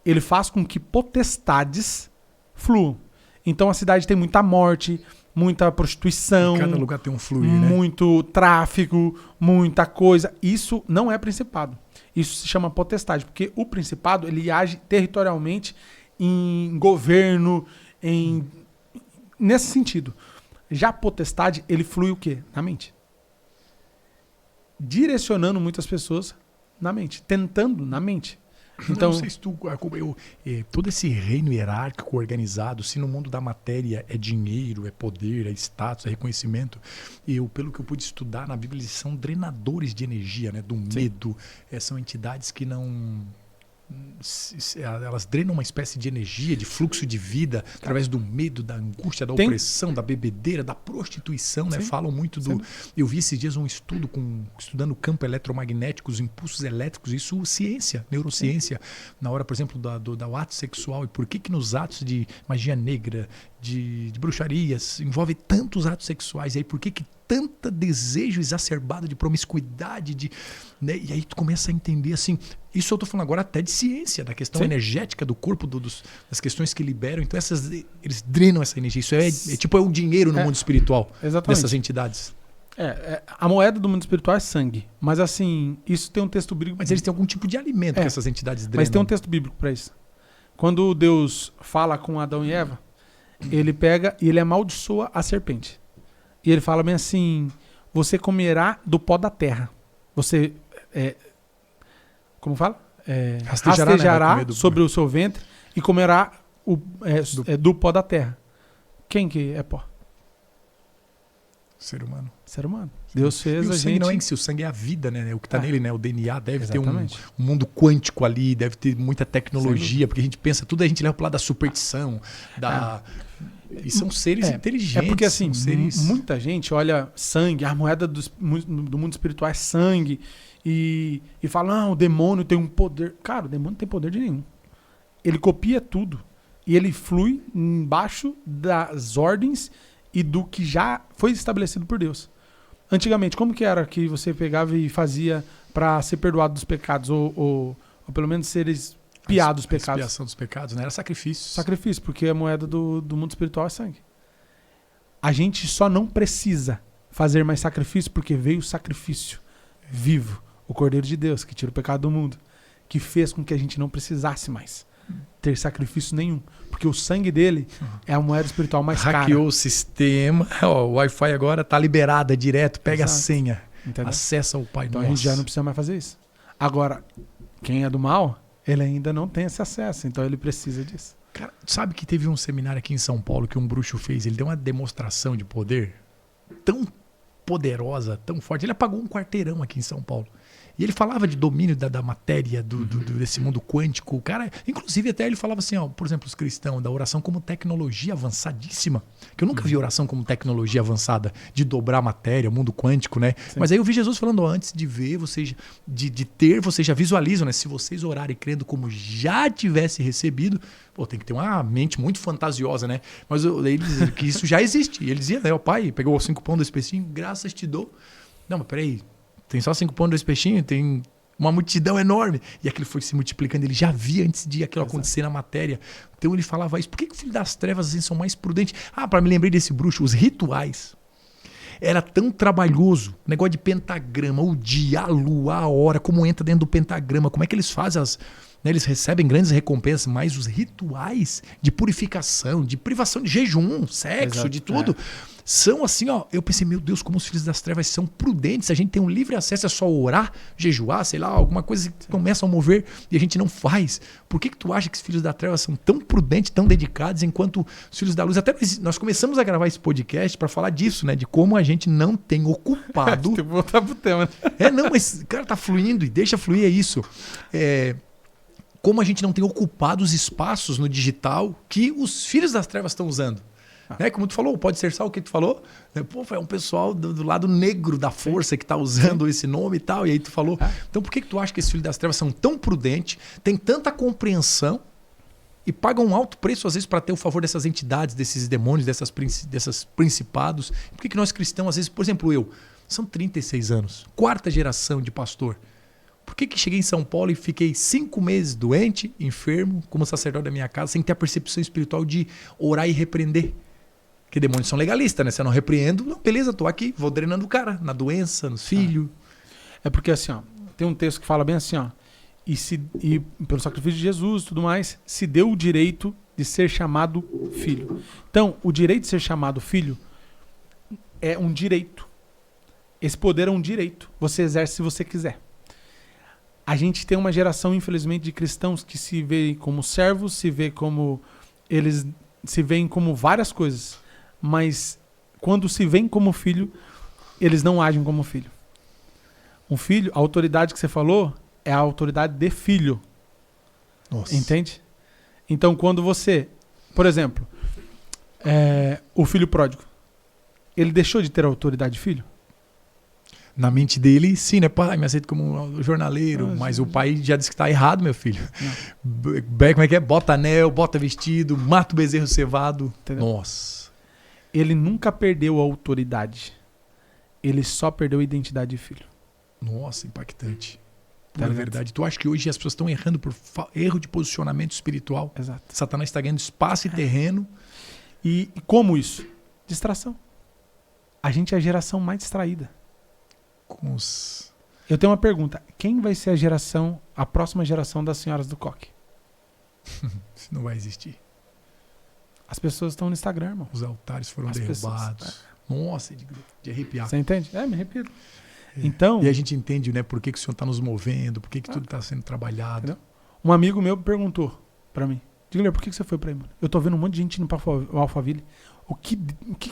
Ele faz com que potestades fluam. Então a cidade tem muita morte, muita prostituição. Cada lugar tem um fluir, né? Muito tráfico, muita coisa. Isso não é principado. Isso se chama potestade, porque o principado ele age territorialmente em governo, nesse sentido. Já a potestade, ele flui o quê? Na mente. Direcionando muitas pessoas na mente. Tentando na mente. Então, não sei se todo esse reino hierárquico organizado, se no mundo da matéria é dinheiro, é poder, é status, é reconhecimento, pelo que eu pude estudar na Bíblia, eles são drenadores de energia, né, do medo. São entidades que não... Elas drenam uma espécie de energia, de fluxo de vida, através do medo, da angústia, da opressão, da bebedeira, da prostituição, né? Falam muito do... Eu vi esses dias um estudo estudando o campo eletromagnético, os impulsos elétricos, isso ciência, neurociência, na hora, por exemplo, do ato sexual. E por que nos atos de magia negra, de bruxarias, envolve tantos atos sexuais? E aí por que tanto desejo exacerbado de promiscuidade, né? E aí tu começa a entender assim, isso eu tô falando agora até de ciência, da questão energética do corpo, das questões que liberam. Então eles drenam essa energia. Isso é o dinheiro no mundo espiritual. Exatamente. Dessas entidades. A moeda do mundo espiritual é sangue. Mas assim, isso tem um texto bíblico. Mas eles têm algum tipo de alimento que essas entidades drenam. Mas tem um texto bíblico para isso. Quando Deus fala com Adão e Eva, ele pega e ele amaldiçoa a serpente. E ele fala bem assim, você comerá do pó da terra. Você, como fala? Rastejará né? Sobre o seu ventre e comerá do pó da terra. Quem que é pó? Ser humano. Ser humano. Deus fez e a o sangue gente... não é em si, o sangue é a vida, né? O que está nele, né? O DNA deve ter um mundo quântico ali, deve ter muita tecnologia, porque a gente pensa, tudo a gente leva para o lado da superstição, E são seres inteligentes. É porque assim, muita gente olha sangue, a moeda do mundo espiritual é sangue, e fala, o demônio tem um poder. Cara, o demônio não tem poder de nenhum. Ele copia tudo. E ele flui embaixo das ordens e do que já foi estabelecido por Deus. Antigamente, como que era que você pegava e fazia para ser perdoado dos pecados? Ou pelo menos ser expiado dos pecados? A expiação dos pecados, né? Era sacrifício. Sacrifício, porque a moeda do mundo espiritual é sangue. A gente só não precisa fazer mais sacrifício porque veio o sacrifício vivo. O Cordeiro de Deus, que tira o pecado do mundo. Que fez com que a gente não precisasse mais ter sacrifício nenhum. Porque o sangue dele é a moeda espiritual mais cara. Hackeou o sistema. O Wi-Fi agora tá liberado, é direto. Pega a senha. Entendeu? Acessa o Pai Então Nosso. A gente já não precisa mais fazer isso. Agora, quem é do mal, ele ainda não tem esse acesso. Então ele precisa disso. Cara, sabe que teve um seminário aqui em São Paulo que um bruxo fez? Ele deu uma demonstração de poder tão poderosa, tão forte. Ele apagou um quarteirão aqui em São Paulo. E ele falava de domínio da matéria, desse mundo quântico. O cara, inclusive, até ele falava assim, por exemplo, os cristãos, da oração como tecnologia avançadíssima. Que eu nunca vi oração como tecnologia avançada, de dobrar a matéria, o mundo quântico, né? Sim. Mas aí eu vi Jesus falando, antes de ver, vocês, de ter, vocês já visualizam, né? Se vocês orarem crendo como já tivesse recebido, tem que ter uma mente muito fantasiosa, né? Mas ele dizia que isso já existe. E ele dizia, né? O pai pegou 5 pães desse peixinho, graças te dou. Não, mas peraí. Tem só 5 pães, 2 peixinhos, tem uma multidão enorme. E aquilo foi se multiplicando. Ele já via antes de aquilo acontecer na matéria. Então ele falava isso. Por que o filho das trevas assim, são mais prudentes? Para me lembrar desse bruxo, os rituais. Era tão trabalhoso. O negócio de pentagrama, o dia, a lua, a hora, como entra dentro do pentagrama, como é que eles fazem né? Eles recebem grandes recompensas, mas os rituais de purificação, de privação de jejum, sexo, Exato, de tudo, são assim, ó. Eu pensei, meu Deus, como os filhos das trevas são prudentes. A gente tem um livre acesso, é só orar, jejuar, sei lá, alguma coisa que começa a mover e a gente não faz. Por que tu acha que os filhos das trevas são tão prudentes, tão dedicados, enquanto os filhos da luz... Até nós começamos a gravar esse podcast para falar disso, né? De como a gente não tem ocupado... Tem que voltar pro tema. Não, mas, cara, tá fluindo e deixa fluir, é isso. Como a gente não tem ocupado os espaços no digital que os filhos das trevas estão usando. Né? Como tu falou, pode ser só o que tu falou. Pô, é um pessoal do lado negro da força que tá usando esse nome e tal. E aí tu falou. Então por que tu acha que esses filhos das trevas são tão prudentes, têm tanta compreensão e pagam um alto preço, às vezes, para ter o favor dessas desses desses demônios, desses principados? Por que nós cristãos, às vezes, por exemplo, são 36 anos, 4ª geração de pastor. Por que cheguei em São Paulo e fiquei 5 meses doente, enfermo, como sacerdote da minha casa, sem ter a percepção espiritual de orar e repreender? Porque demônios são legalistas, né? Se eu não repreendo, não, beleza, tô aqui, vou drenando o cara, na doença, nos filhos. É porque assim, ó, tem um texto que fala bem assim, ó, e pelo sacrifício de Jesus e tudo mais, se deu o direito de ser chamado filho. Então, o direito de ser chamado filho é um direito. Esse poder é um direito. Você exerce se você quiser. A gente tem uma geração, infelizmente, de cristãos que se veem como servos, eles se veem como várias coisas. Mas quando se veem como filho, eles não agem como filho. Um filho, a autoridade que você falou, é a autoridade de filho. Nossa. Entende? Então, quando você... Por exemplo, o filho pródigo, ele deixou de ter a autoridade de filho? Na mente dele, sim, né? Pai, me aceita como jornaleiro. Mas o pai já disse que tá errado, meu filho. Como é que é? Bota anel, bota vestido, mata o bezerro cevado. Entendeu? Nossa. Ele nunca perdeu a autoridade. Ele só perdeu a identidade de filho. Nossa, impactante. Pura verdade. Tu acha que hoje as pessoas estão errando por erro de posicionamento espiritual? Exato. Satanás está ganhando espaço e terreno. E como isso? Distração. A gente é a geração mais distraída. Eu tenho uma pergunta. Quem vai ser a próxima geração das senhoras do coque? Isso não vai existir. As pessoas estão no Instagram, irmão. Os altares foram derrubados. Nossa, de arrepiar. Você entende? Me arrepio. Então, e a gente entende, né, por que o Senhor está nos movendo, por que tudo está sendo trabalhado. Entendeu? Um amigo meu perguntou para mim: Digler, por que você foi para aí, mano? Eu tô vendo um monte de gente indo para o Alphaville. O que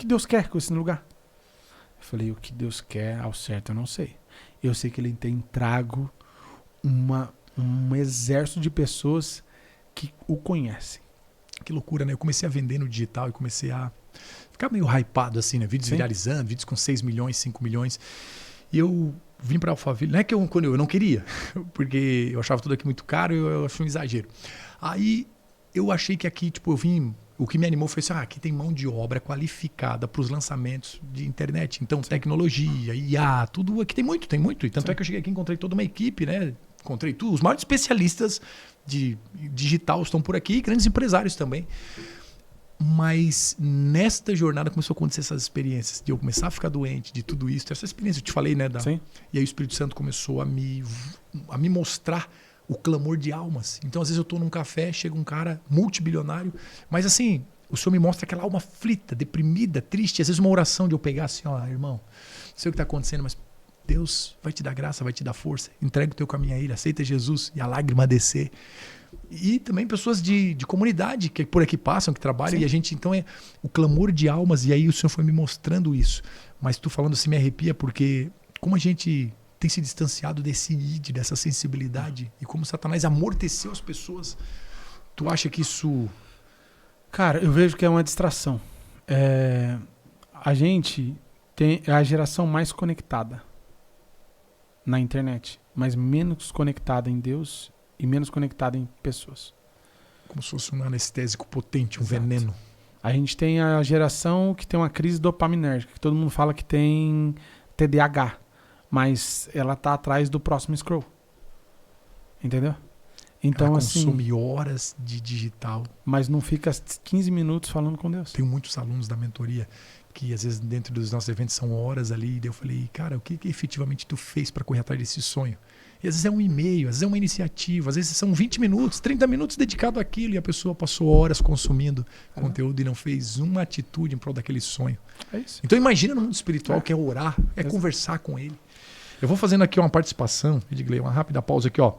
Deus quer com esse lugar? Eu falei: o que Deus quer ao certo eu não sei. Eu sei que ele tem trago um exército de pessoas que o conhecem. Que loucura, né? Eu comecei a vender no digital e comecei a ficar meio hypado assim, né? Vídeos viralizando, vídeos com 6 milhões, 5 milhões. E eu vim para Alphaville, não é que eu não queria, porque eu achava tudo aqui muito caro e eu achei um exagero. Aí eu achei que aqui, tipo, o que me animou foi assim, aqui tem mão de obra qualificada para os lançamentos de internet. Então, tecnologia, IA, tudo aqui tem muito. E tanto é que eu cheguei aqui e encontrei toda uma equipe, né? Encontrei tudo. Os maiores especialistas de digital estão por aqui, grandes empresários também. Mas nesta jornada começou a acontecer essas experiências, de eu começar a ficar doente, de tudo isso. Essa experiência, eu te falei, né? Sim. E aí o Espírito Santo começou a me mostrar o clamor de almas. Então, às vezes eu estou num café, chega um cara multibilionário, mas assim, o Senhor me mostra aquela alma aflita, deprimida, triste. Às vezes uma oração de eu pegar assim, irmão, não sei o que está acontecendo, mas Deus vai te dar graça, vai te dar força. Entrega o teu caminho a Ele, aceita Jesus e a lágrima descer. E também pessoas de comunidade que por aqui passam, que trabalham. Sim. E a gente, então, é o clamor de almas. E aí o Senhor foi me mostrando isso. Mas tu falando assim me arrepia, porque como a gente tem se distanciado desse id, dessa sensibilidade, e como Satanás amorteceu as pessoas. Tu acha que isso... Cara, eu vejo que é uma distração. A gente é a geração mais conectada na internet, mas menos conectada em Deus e menos conectada em pessoas. Como se fosse um anestésico potente, um Exato. veneno. A gente tem a geração que tem uma crise dopaminérgica, que todo mundo fala que tem TDAH, mas ela tá atrás do próximo scroll. Entendeu? Então, ela assim, consome horas de digital. Mas não fica 15 minutos falando com Deus. Tenho muitos alunos da mentoria que às vezes dentro dos nossos eventos são horas ali. E daí eu falei, cara, o que efetivamente tu fez para correr atrás desse sonho? E às vezes é um e-mail, às vezes é uma iniciativa, às vezes são 20 minutos, 30 minutos dedicado àquilo e a pessoa passou horas consumindo conteúdo e não fez uma atitude em prol daquele sonho. É isso. Então imagina no mundo espiritual que é orar, é conversar com ele. Eu vou fazendo aqui uma participação, Edgley, uma rápida pausa aqui, ó.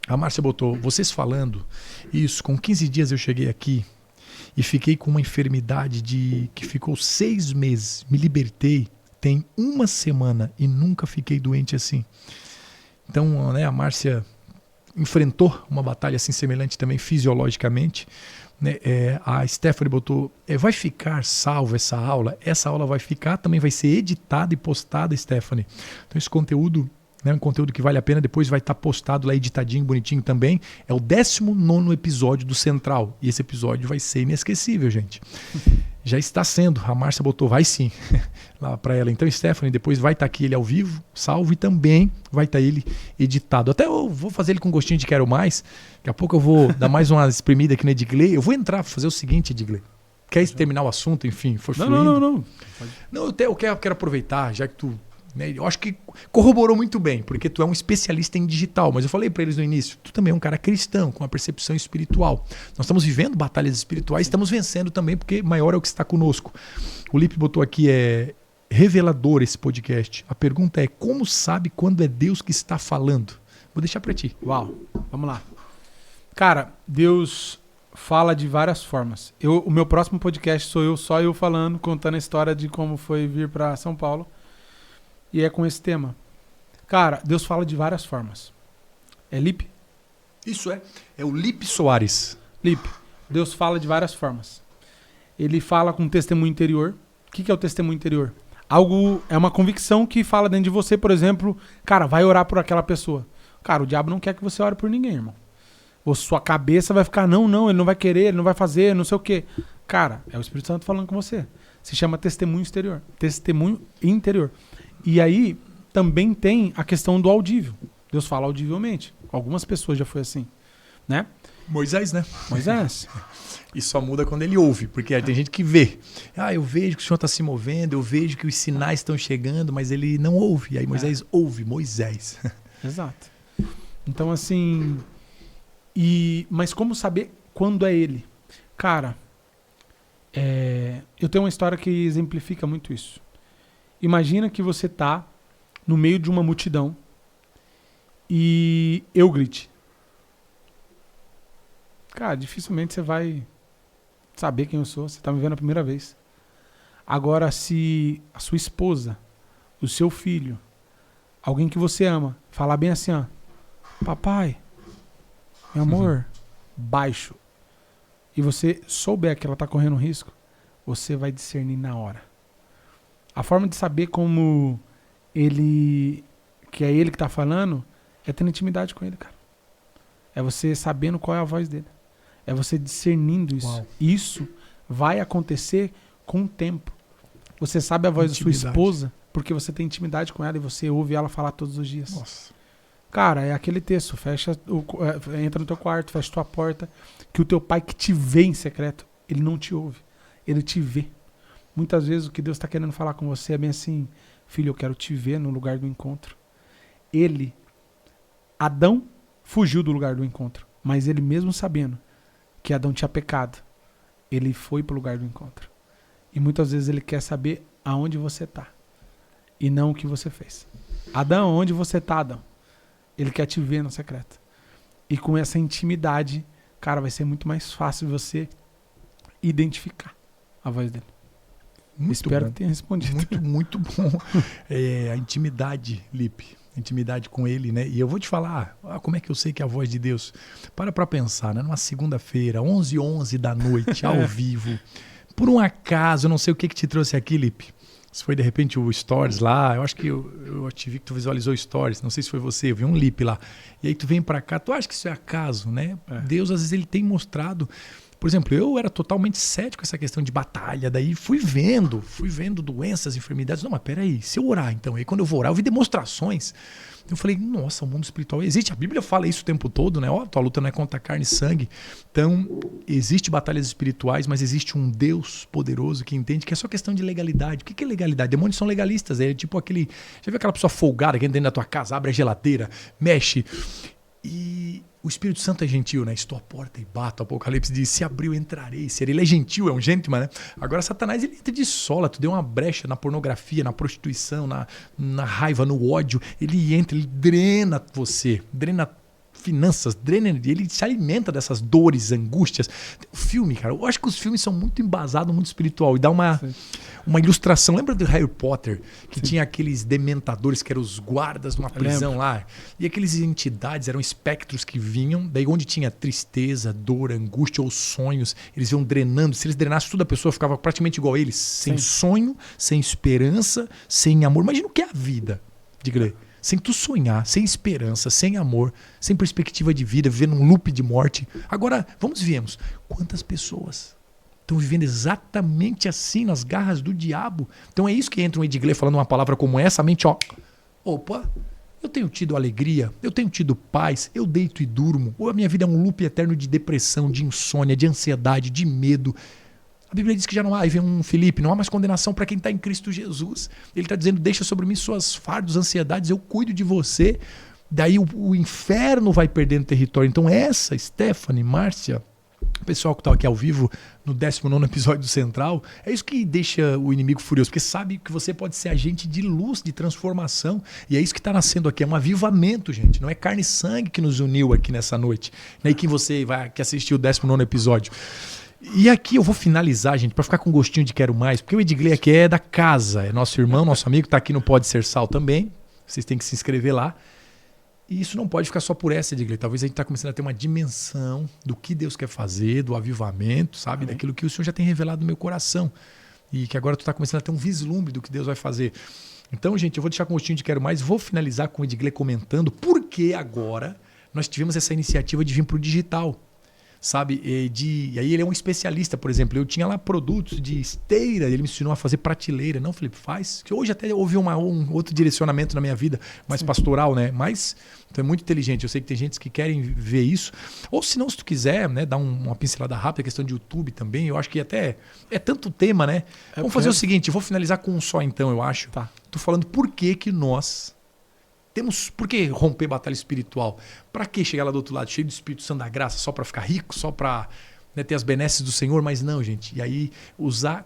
A Márcia botou, vocês falando isso, com 15 dias eu cheguei aqui e fiquei com uma enfermidade que ficou 6 meses, me libertei, tem 1 semana e nunca fiquei doente assim. Então, né, a Márcia enfrentou uma batalha assim semelhante também fisiologicamente. Né? A Stephanie botou, vai ficar salvo essa aula? Essa aula vai ficar, também vai ser editada e postada, Stephanie. Então esse conteúdo, né, um conteúdo que vale a pena, depois vai estar postado lá editadinho, bonitinho também. É o 19º episódio do Central. E esse episódio vai ser inesquecível, gente. Já está sendo. A Márcia botou, vai sim, lá para ela. Então, Stephanie, depois vai estar aqui ele ao vivo, salvo, e também vai estar ele editado. Até eu vou fazer ele com gostinho de quero mais. Daqui a pouco eu vou dar mais uma espremida aqui no Edgley. Eu vou entrar para fazer o seguinte, Edgley. Quer terminar o assunto, enfim, foi fluindo? Não. Não, eu quero aproveitar, já que tu... Né, eu acho que corroborou muito bem, porque tu é um especialista em digital, mas eu falei para eles no início, tu também é um cara cristão, com uma percepção espiritual. Nós estamos vivendo batalhas espirituais, estamos vencendo também, porque maior é o que está conosco. O Lipe botou aqui, é revelador esse podcast. A pergunta é, como sabe quando é Deus que está falando? Vou deixar para ti. Uau, vamos lá. Cara, Deus fala de várias formas. O meu próximo podcast só eu falando, contando a história de como foi vir para São Paulo. E é com esse tema. Cara, Deus fala de várias formas. É Lipe? Isso é o Lipe Soares. Lipe, Deus fala de várias formas. Ele fala com testemunho interior. O que é o testemunho interior? Algo, é uma convicção que fala dentro de você, por exemplo, cara, vai orar por aquela pessoa. Cara, o diabo não quer que você ore por ninguém, irmão. Ou sua cabeça vai ficar, não, ele não vai querer, ele não vai fazer, não sei o quê. Cara, é o Espírito Santo falando com você. Se chama testemunho exterior. Testemunho interior. E aí também tem a questão do audível. Deus fala audivelmente. Algumas pessoas já foi assim, né? Moisés, né? Moisés. E só muda quando ele ouve, porque tem gente que vê. Eu vejo que o Senhor está se movendo, eu vejo que os sinais estão chegando, mas ele não ouve. E aí Moisés ouve, Moisés. Exato. Então assim... Mas como saber quando é ele? Cara, eu tenho uma história que exemplifica muito isso. Imagina que você tá no meio de uma multidão e eu grite. Cara, dificilmente você vai saber quem eu sou. Você tá me vendo a primeira vez. Agora, se a sua esposa, o seu filho, alguém que você ama, falar bem assim, ó, papai, meu amor, baixo, e você souber que ela tá correndo risco, você vai discernir na hora. A forma de saber como que é ele que tá falando, é tendo intimidade com ele, cara. É você sabendo qual é a voz dele. É você discernindo isso. Uau. Isso vai acontecer com o tempo. Você sabe a voz da sua esposa porque você tem intimidade com ela e você ouve ela falar todos os dias. Nossa. Cara, é aquele texto. Entra no teu quarto, fecha tua porta, que o teu pai que te vê em secreto, ele não te ouve. Ele te vê. Muitas vezes o que Deus está querendo falar com você é bem assim, filho, eu quero te ver no lugar do encontro. Adão fugiu do lugar do encontro, mas ele mesmo sabendo que Adão tinha pecado, ele foi para o lugar do encontro. E muitas vezes ele quer saber aonde você está e não o que você fez. Adão, onde você está, Adão? Ele quer te ver no secreto. E com essa intimidade, cara, vai ser muito mais fácil você identificar a voz dele. Espero que tenha respondido. Muito bom. A intimidade, Lipe. Intimidade com ele, né? E eu vou te falar, como é que eu sei que é a voz de Deus? Para pensar, né? Numa segunda-feira, 11h11 da noite, ao vivo. Por um acaso, eu não sei o que te trouxe aqui, Lipe. Se foi de repente o Stories lá, eu acho que eu te vi que tu visualizou o Stories, não sei se foi você, eu vi um Lipe lá. E aí tu vem para cá, tu acha que isso é acaso, né? Deus, às vezes, ele tem mostrado... Por exemplo, eu era totalmente cético com essa questão de batalha, daí fui vendo doenças, enfermidades. Não, mas peraí, se eu orar então, aí quando eu vou orar, eu vi demonstrações. Eu falei, nossa, o mundo espiritual existe. A Bíblia fala isso o tempo todo, né? Tua luta não é contra carne e sangue. Então, existe batalhas espirituais, mas existe um Deus poderoso que entende que é só questão de legalidade. O que é legalidade? Demônios são legalistas. É tipo aquele... Já viu aquela pessoa folgada que entra dentro da tua casa, abre a geladeira, mexe... E o Espírito Santo é gentil, né? Estou à porta e bato. O Apocalipse diz, se abriu, entrarei. Ele é gentil, é um gentleman, né? Agora Satanás, ele entra de sola. Tu deu uma brecha na pornografia, na prostituição, na raiva, no ódio. Ele entra, ele drena você, drena finanças, drena, ele se alimenta dessas dores, angústias. Tem um filme, cara, eu acho que os filmes são muito embasados no mundo espiritual e dá uma ilustração. Lembra do Harry Potter? Que tinha aqueles dementadores que eram os guardas numa prisão lá. E aqueles entidades eram espectros que vinham, daí onde tinha tristeza, dor, angústia ou sonhos, eles iam drenando. Se eles drenassem tudo, a pessoa ficava praticamente igual a eles. Sem sonho, sem esperança, sem amor. Imagina o que é a vida, diga. Sem tu sonhar, sem esperança, sem amor, sem perspectiva de vida, vivendo um loop de morte. Agora, vemos, quantas pessoas estão vivendo exatamente assim, nas garras do diabo? Então é isso que entra um Edgley falando uma palavra como essa, a mente, opa, eu tenho tido alegria, eu tenho tido paz, eu deito e durmo, ou a minha vida é um loop eterno de depressão, de insônia, de ansiedade, de medo. A Bíblia diz que já não há, aí vem um Filipe, não há mais condenação para quem está em Cristo Jesus. Ele está dizendo, deixa sobre mim suas fardos, ansiedades, eu cuido de você. Daí o inferno vai perdendo território. Então essa, Stephanie, Márcia, o pessoal que está aqui ao vivo no 19º episódio do Central, é isso que deixa o inimigo furioso, porque sabe que você pode ser agente de luz, de transformação. E é isso que está nascendo aqui, é um avivamento, gente. Não é carne e sangue que nos uniu aqui nessa noite. E que você vai que assistir o 19º episódio. E aqui eu vou finalizar, gente, para ficar com gostinho de quero mais, porque o Edgley aqui é da casa, é nosso irmão, nosso amigo, tá aqui no Pode Ser Sal também, vocês têm que se inscrever lá. E isso não pode ficar só por essa, Edgley, talvez a gente tá começando a ter uma dimensão do que Deus quer fazer, do avivamento, sabe, daquilo que o Senhor já tem revelado no meu coração, e que agora tu tá começando a ter um vislumbre do que Deus vai fazer. Então, gente, eu vou deixar com gostinho de quero mais, vou finalizar com o Edgley comentando por que agora nós tivemos essa iniciativa de vir pro digital. Sabe? E aí ele é um especialista, por exemplo. Eu tinha lá produtos de esteira, ele me ensinou a fazer prateleira. Não, Felipe, faz. Que hoje até houve um outro direcionamento na minha vida, mais pastoral, né? Mas tu é muito inteligente. Eu sei que tem gente que querem ver isso. Ou se não, se tu quiser, né, dar uma pincelada rápida, a questão de YouTube também. Eu acho que até é tanto tema, né? Vamos fazer o seguinte, eu vou finalizar com um só então, eu acho. Tá. Tô falando por que nós... Por que romper batalha espiritual? Para que chegar lá do outro lado cheio do Espírito Santo da graça, só para ficar rico, só para ter as benesses do Senhor? Mas não, gente. E aí,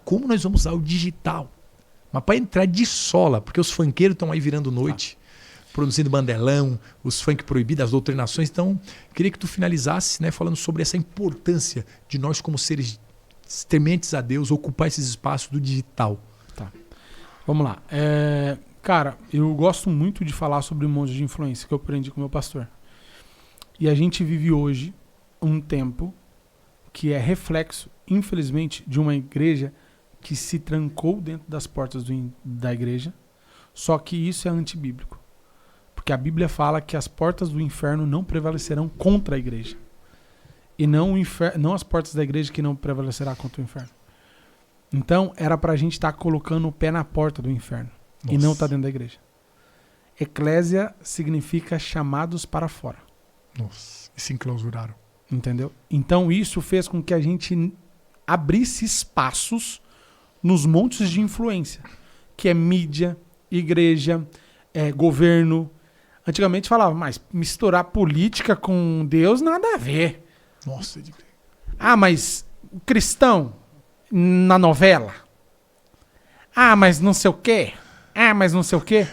como nós vamos usar o digital? Mas para entrar de sola, porque os funkeiros estão aí virando noite, produzindo bandelão, os funk proibidos, as doutrinações. Então, queria que tu finalizasse, né, falando sobre essa importância de nós, como seres tementes a Deus, ocupar esses espaços do digital. Tá. Vamos lá. Cara, eu gosto muito de falar sobre um monte de influência que eu aprendi com o meu pastor. E a gente vive hoje um tempo que é reflexo, infelizmente, de uma igreja que se trancou dentro das portas da igreja, só que isso é antibíblico. Porque a Bíblia fala que as portas do inferno não prevalecerão contra a igreja. E não as portas da igreja que não prevalecerá contra o inferno. Então, era pra gente estar colocando o pé na porta do inferno. Nossa. E não está dentro da igreja. Eclésia significa chamados para fora. Nossa, e se enclausuraram. Entendeu? Então isso fez com que a gente abrisse espaços nos montes de influência, que é mídia, igreja, governo. Antigamente falava, mas misturar política com Deus nada a ver. Nossa. Mas cristão na novela. Mas não sei o quê. Mas não sei o quê.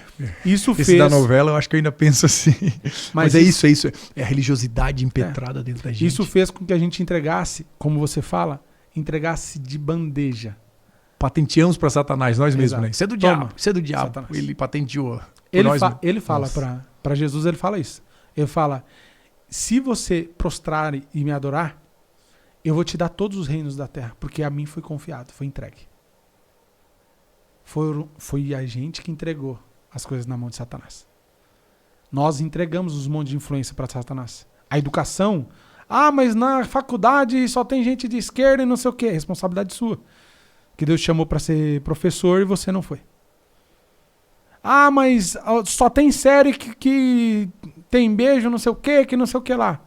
Isso Esse fez... da novela, eu acho que eu ainda penso assim. Mas é isso. É a religiosidade impetrada dentro da gente. Isso fez com que a gente entregasse, como você fala, entregasse de bandeja. Patenteamos para Satanás, nós mesmos, né? Isso é do diabo, isso é do diabo. Satanás. Ele patenteou. Ele fala para Jesus, ele fala isso. Ele fala, se você prostrar e me adorar, eu vou te dar todos os reinos da terra, porque a mim foi confiado, foi entregue. Foi a gente que entregou as coisas na mão de Satanás. Nós entregamos os montes de influência para Satanás. A educação, mas na faculdade só tem gente de esquerda e não sei o quê. Responsabilidade sua. Que Deus te chamou para ser professor e você não foi. Ah, mas só tem série que tem beijo, não sei o que não sei o que lá.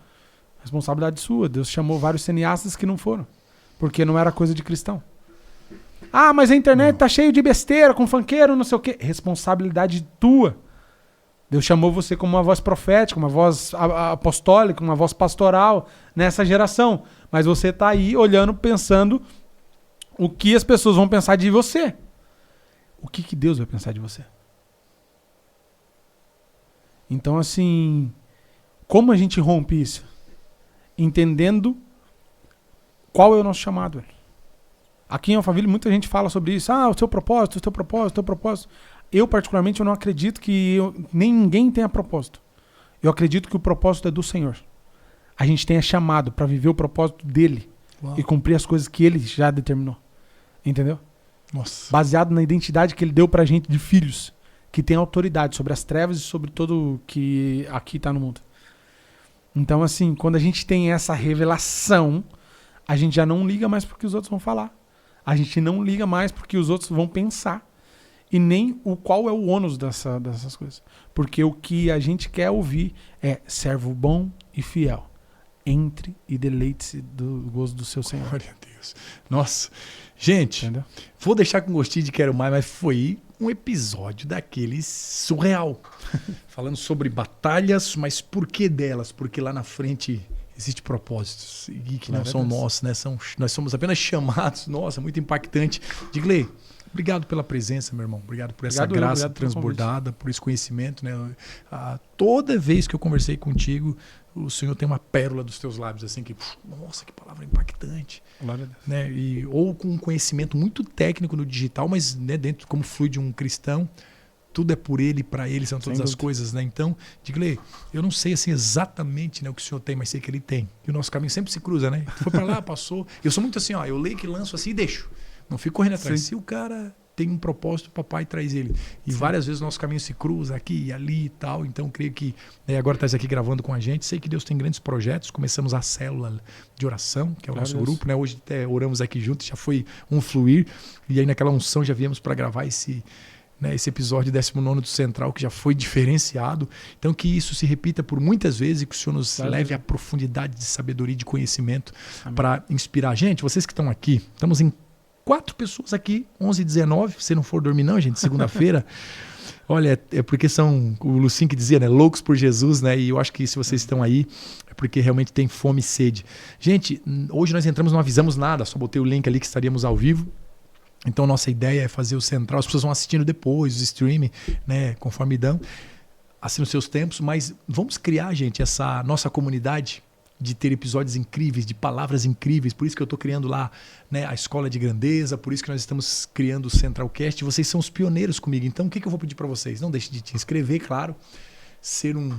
Responsabilidade sua. Deus chamou vários cineastas que não foram. Porque não era coisa de cristão. Ah, mas a internet tá cheio de besteira, com funkeiro, não sei o que. Responsabilidade tua. Deus chamou você como uma voz profética, uma voz apostólica, uma voz pastoral nessa geração. Mas você tá aí olhando, pensando o que as pessoas vão pensar de você. O que Deus vai pensar de você? Então, assim, como a gente rompe isso? Entendendo qual é o nosso chamado. Velho. Aqui em Alphaville, muita gente fala sobre isso. Ah, o teu propósito, o teu propósito, o teu propósito. Eu, particularmente, eu não acredito que nem ninguém tenha propósito. Eu acredito que o propósito é do Senhor. A gente tenha chamado para viver o propósito dele. Uau. E cumprir as coisas que ele já determinou. Entendeu? Nossa. Baseado na identidade que ele deu pra gente de filhos. Que tem autoridade sobre as trevas e sobre tudo que aqui tá no mundo. Então, assim, quando a gente tem essa revelação, a gente já não liga mais porque os outros vão falar. A gente não liga mais porque os outros vão pensar. E nem qual é o ônus dessas coisas. Porque o que a gente quer ouvir é servo bom e fiel. Entre e deleite-se do gozo do seu Senhor. Glória a Deus. Nossa. Gente, entendeu? Vou deixar com gostinho de Quero Mais, mas foi um episódio daqueles surreal. Falando sobre batalhas, mas por que delas? Porque lá na frente existe propósitos e que não são nossos, né? Nós somos apenas chamados. Nossa, muito impactante. Digley, obrigado pela presença, meu irmão. Obrigado por essa graça transbordada, por esse conhecimento, né? Toda vez que eu conversei contigo, o Senhor tem uma pérola dos teus lábios, assim, que, nossa, que palavra impactante. Glória a Deus. Né? Ou com um conhecimento muito técnico no digital, mas né, dentro como flui de um cristão, tudo é por ele, para ele, são todas as coisas. Né? Então, Digley, eu não sei assim, exatamente né, o que o Senhor tem, mas sei que ele tem. E o nosso caminho sempre se cruza, né? Foi para lá, passou. Eu sou muito assim, ó, eu leio que lanço assim e deixo. Não fico correndo atrás. Se o cara tem um propósito, o papai traz ele. E várias vezes o nosso caminho se cruza aqui e ali e tal. Então, creio que agora estás aqui gravando com a gente. Sei que Deus tem grandes projetos. Começamos a célula de oração, que é o nosso grupo. Né? Hoje até oramos aqui juntos, já foi um fluir. E aí naquela unção já viemos para gravar esse episódio 19º do Central, que já foi diferenciado. Então, que isso se repita por muitas vezes e que o Senhor nos leve à profundidade de sabedoria e de conhecimento para inspirar. Gente, vocês que estão aqui, estamos em 4 pessoas aqui, 11h19, se não for dormir não, gente, segunda-feira. Olha, é porque são, o Lucinho que dizia, né, loucos por Jesus, né, e eu acho que se vocês estão aí, é porque realmente tem fome e sede. Gente, hoje nós entramos, não avisamos nada, só botei o link ali que estaríamos ao vivo. Então, nossa ideia é fazer o Central, as pessoas vão assistindo depois, o streaming, né, conforme dão, assim nos seus tempos, mas vamos criar, gente, essa nossa comunidade de ter episódios incríveis, de palavras incríveis. Por isso que eu estou criando lá né, a Escola de Grandeza, por isso que nós estamos criando o Centralcast. Vocês são os pioneiros comigo. Então, o que eu vou pedir para vocês? Não deixe de te inscrever, claro. Ser um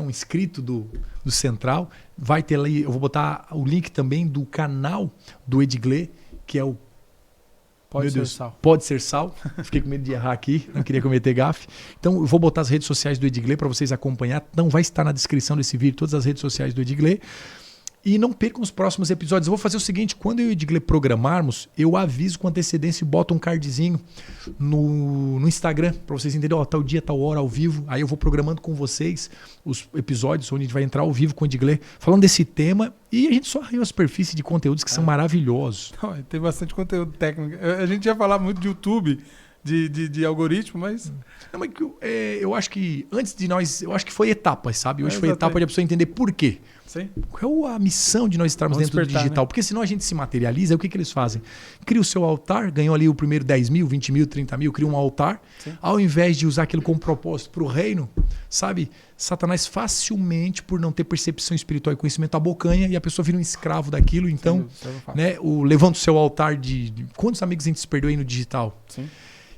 inscrito do Central. Vai ter ali, eu vou botar o link também do canal do Edgley, que é o Pode Ser Sal. Fiquei com medo de errar aqui, não queria cometer gafe. Então, eu vou botar as redes sociais do Edgley para vocês acompanhar. Não vai estar na descrição desse vídeo todas as redes sociais do Edgley. E não percam os próximos episódios. Eu vou fazer o seguinte, quando eu e o Edgley programarmos, eu aviso com antecedência e boto um cardzinho no Instagram para vocês entenderem, tal dia, tal hora, ao vivo. Aí eu vou programando com vocês os episódios onde a gente vai entrar ao vivo com o Edgley, falando desse tema. E a gente só arriou a superfície de conteúdos que são maravilhosos. Não, tem bastante conteúdo técnico. A gente ia falar muito de YouTube, de algoritmo, mas... Não, mas eu acho que antes de nós... Eu acho que foi etapas, sabe? Hoje foi etapa de a pessoa entender por quê. Sim. Qual é a missão de nós estarmos dentro do digital? Né? Porque senão a gente se materializa, o que eles fazem? Cria o seu altar, ganhou ali o primeiro 10 mil, 20 mil, 30 mil, cria um altar. Sim. Ao invés de usar aquilo como propósito para o reino, sabe? Satanás facilmente, por não ter percepção espiritual e conhecimento, abocanha e a pessoa vira um escravo daquilo. Então, né, levanta o seu altar de... Quantos amigos a gente se perdeu aí no digital? Sim.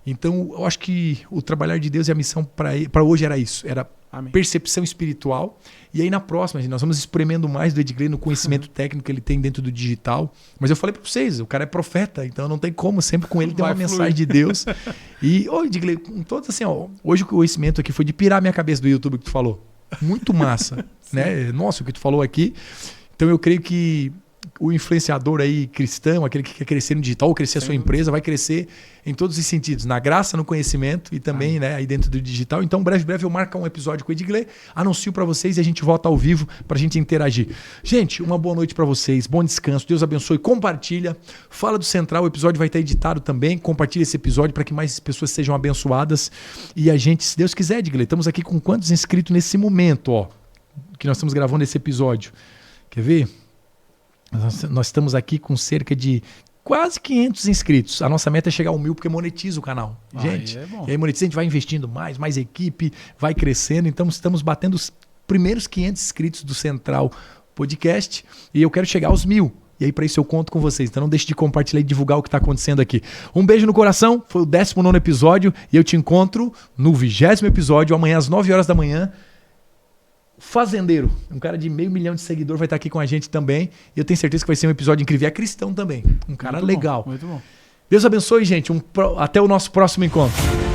Então, eu acho que o trabalhar de Deus e a missão para hoje era isso. Era Amém. Percepção espiritual. E aí na próxima, gente, nós vamos espremendo mais do Edgley no conhecimento técnico que ele tem dentro do digital. Mas eu falei para vocês, o cara é profeta, então não tem como, sempre com ele tem uma mensagem de Deus. E, Edgley, todos assim, hoje o conhecimento aqui foi de pirar minha cabeça do YouTube que tu falou. Muito massa. Né? Nossa, o que tu falou aqui. Então eu creio que o influenciador aí cristão, aquele que quer crescer no digital, ou crescer a sua empresa, vai crescer em todos os sentidos, na graça, no conhecimento e também né, aí dentro do digital. Então, breve eu marco um episódio com o Edgley, anuncio para vocês e a gente volta ao vivo para a gente interagir. Gente, uma boa noite para vocês, bom descanso, Deus abençoe, compartilha, fala do Central, o episódio vai estar editado também, compartilha esse episódio para que mais pessoas sejam abençoadas e a gente, se Deus quiser, Edgley, estamos aqui com quantos inscritos nesse momento, ó, que nós estamos gravando esse episódio? Quer ver? Nós estamos aqui com cerca de quase 500 inscritos. A nossa meta é chegar ao 1000 porque monetiza o canal. Gente, e aí monetiza, a gente vai investindo mais equipe, vai crescendo. Então estamos batendo os primeiros 500 inscritos do Central Podcast e eu quero chegar aos 1000. E aí para isso eu conto com vocês. Então não deixe de compartilhar e divulgar o que está acontecendo aqui. Um beijo no coração. Foi o 19º episódio e eu te encontro no 20º episódio amanhã às 9 horas da manhã. Fazendeiro, um cara de 500 mil de seguidor vai estar aqui com a gente também. E eu tenho certeza que vai ser um episódio incrível. É cristão também. Um cara muito legal. Bom, muito bom. Deus abençoe, gente. Até o nosso próximo encontro.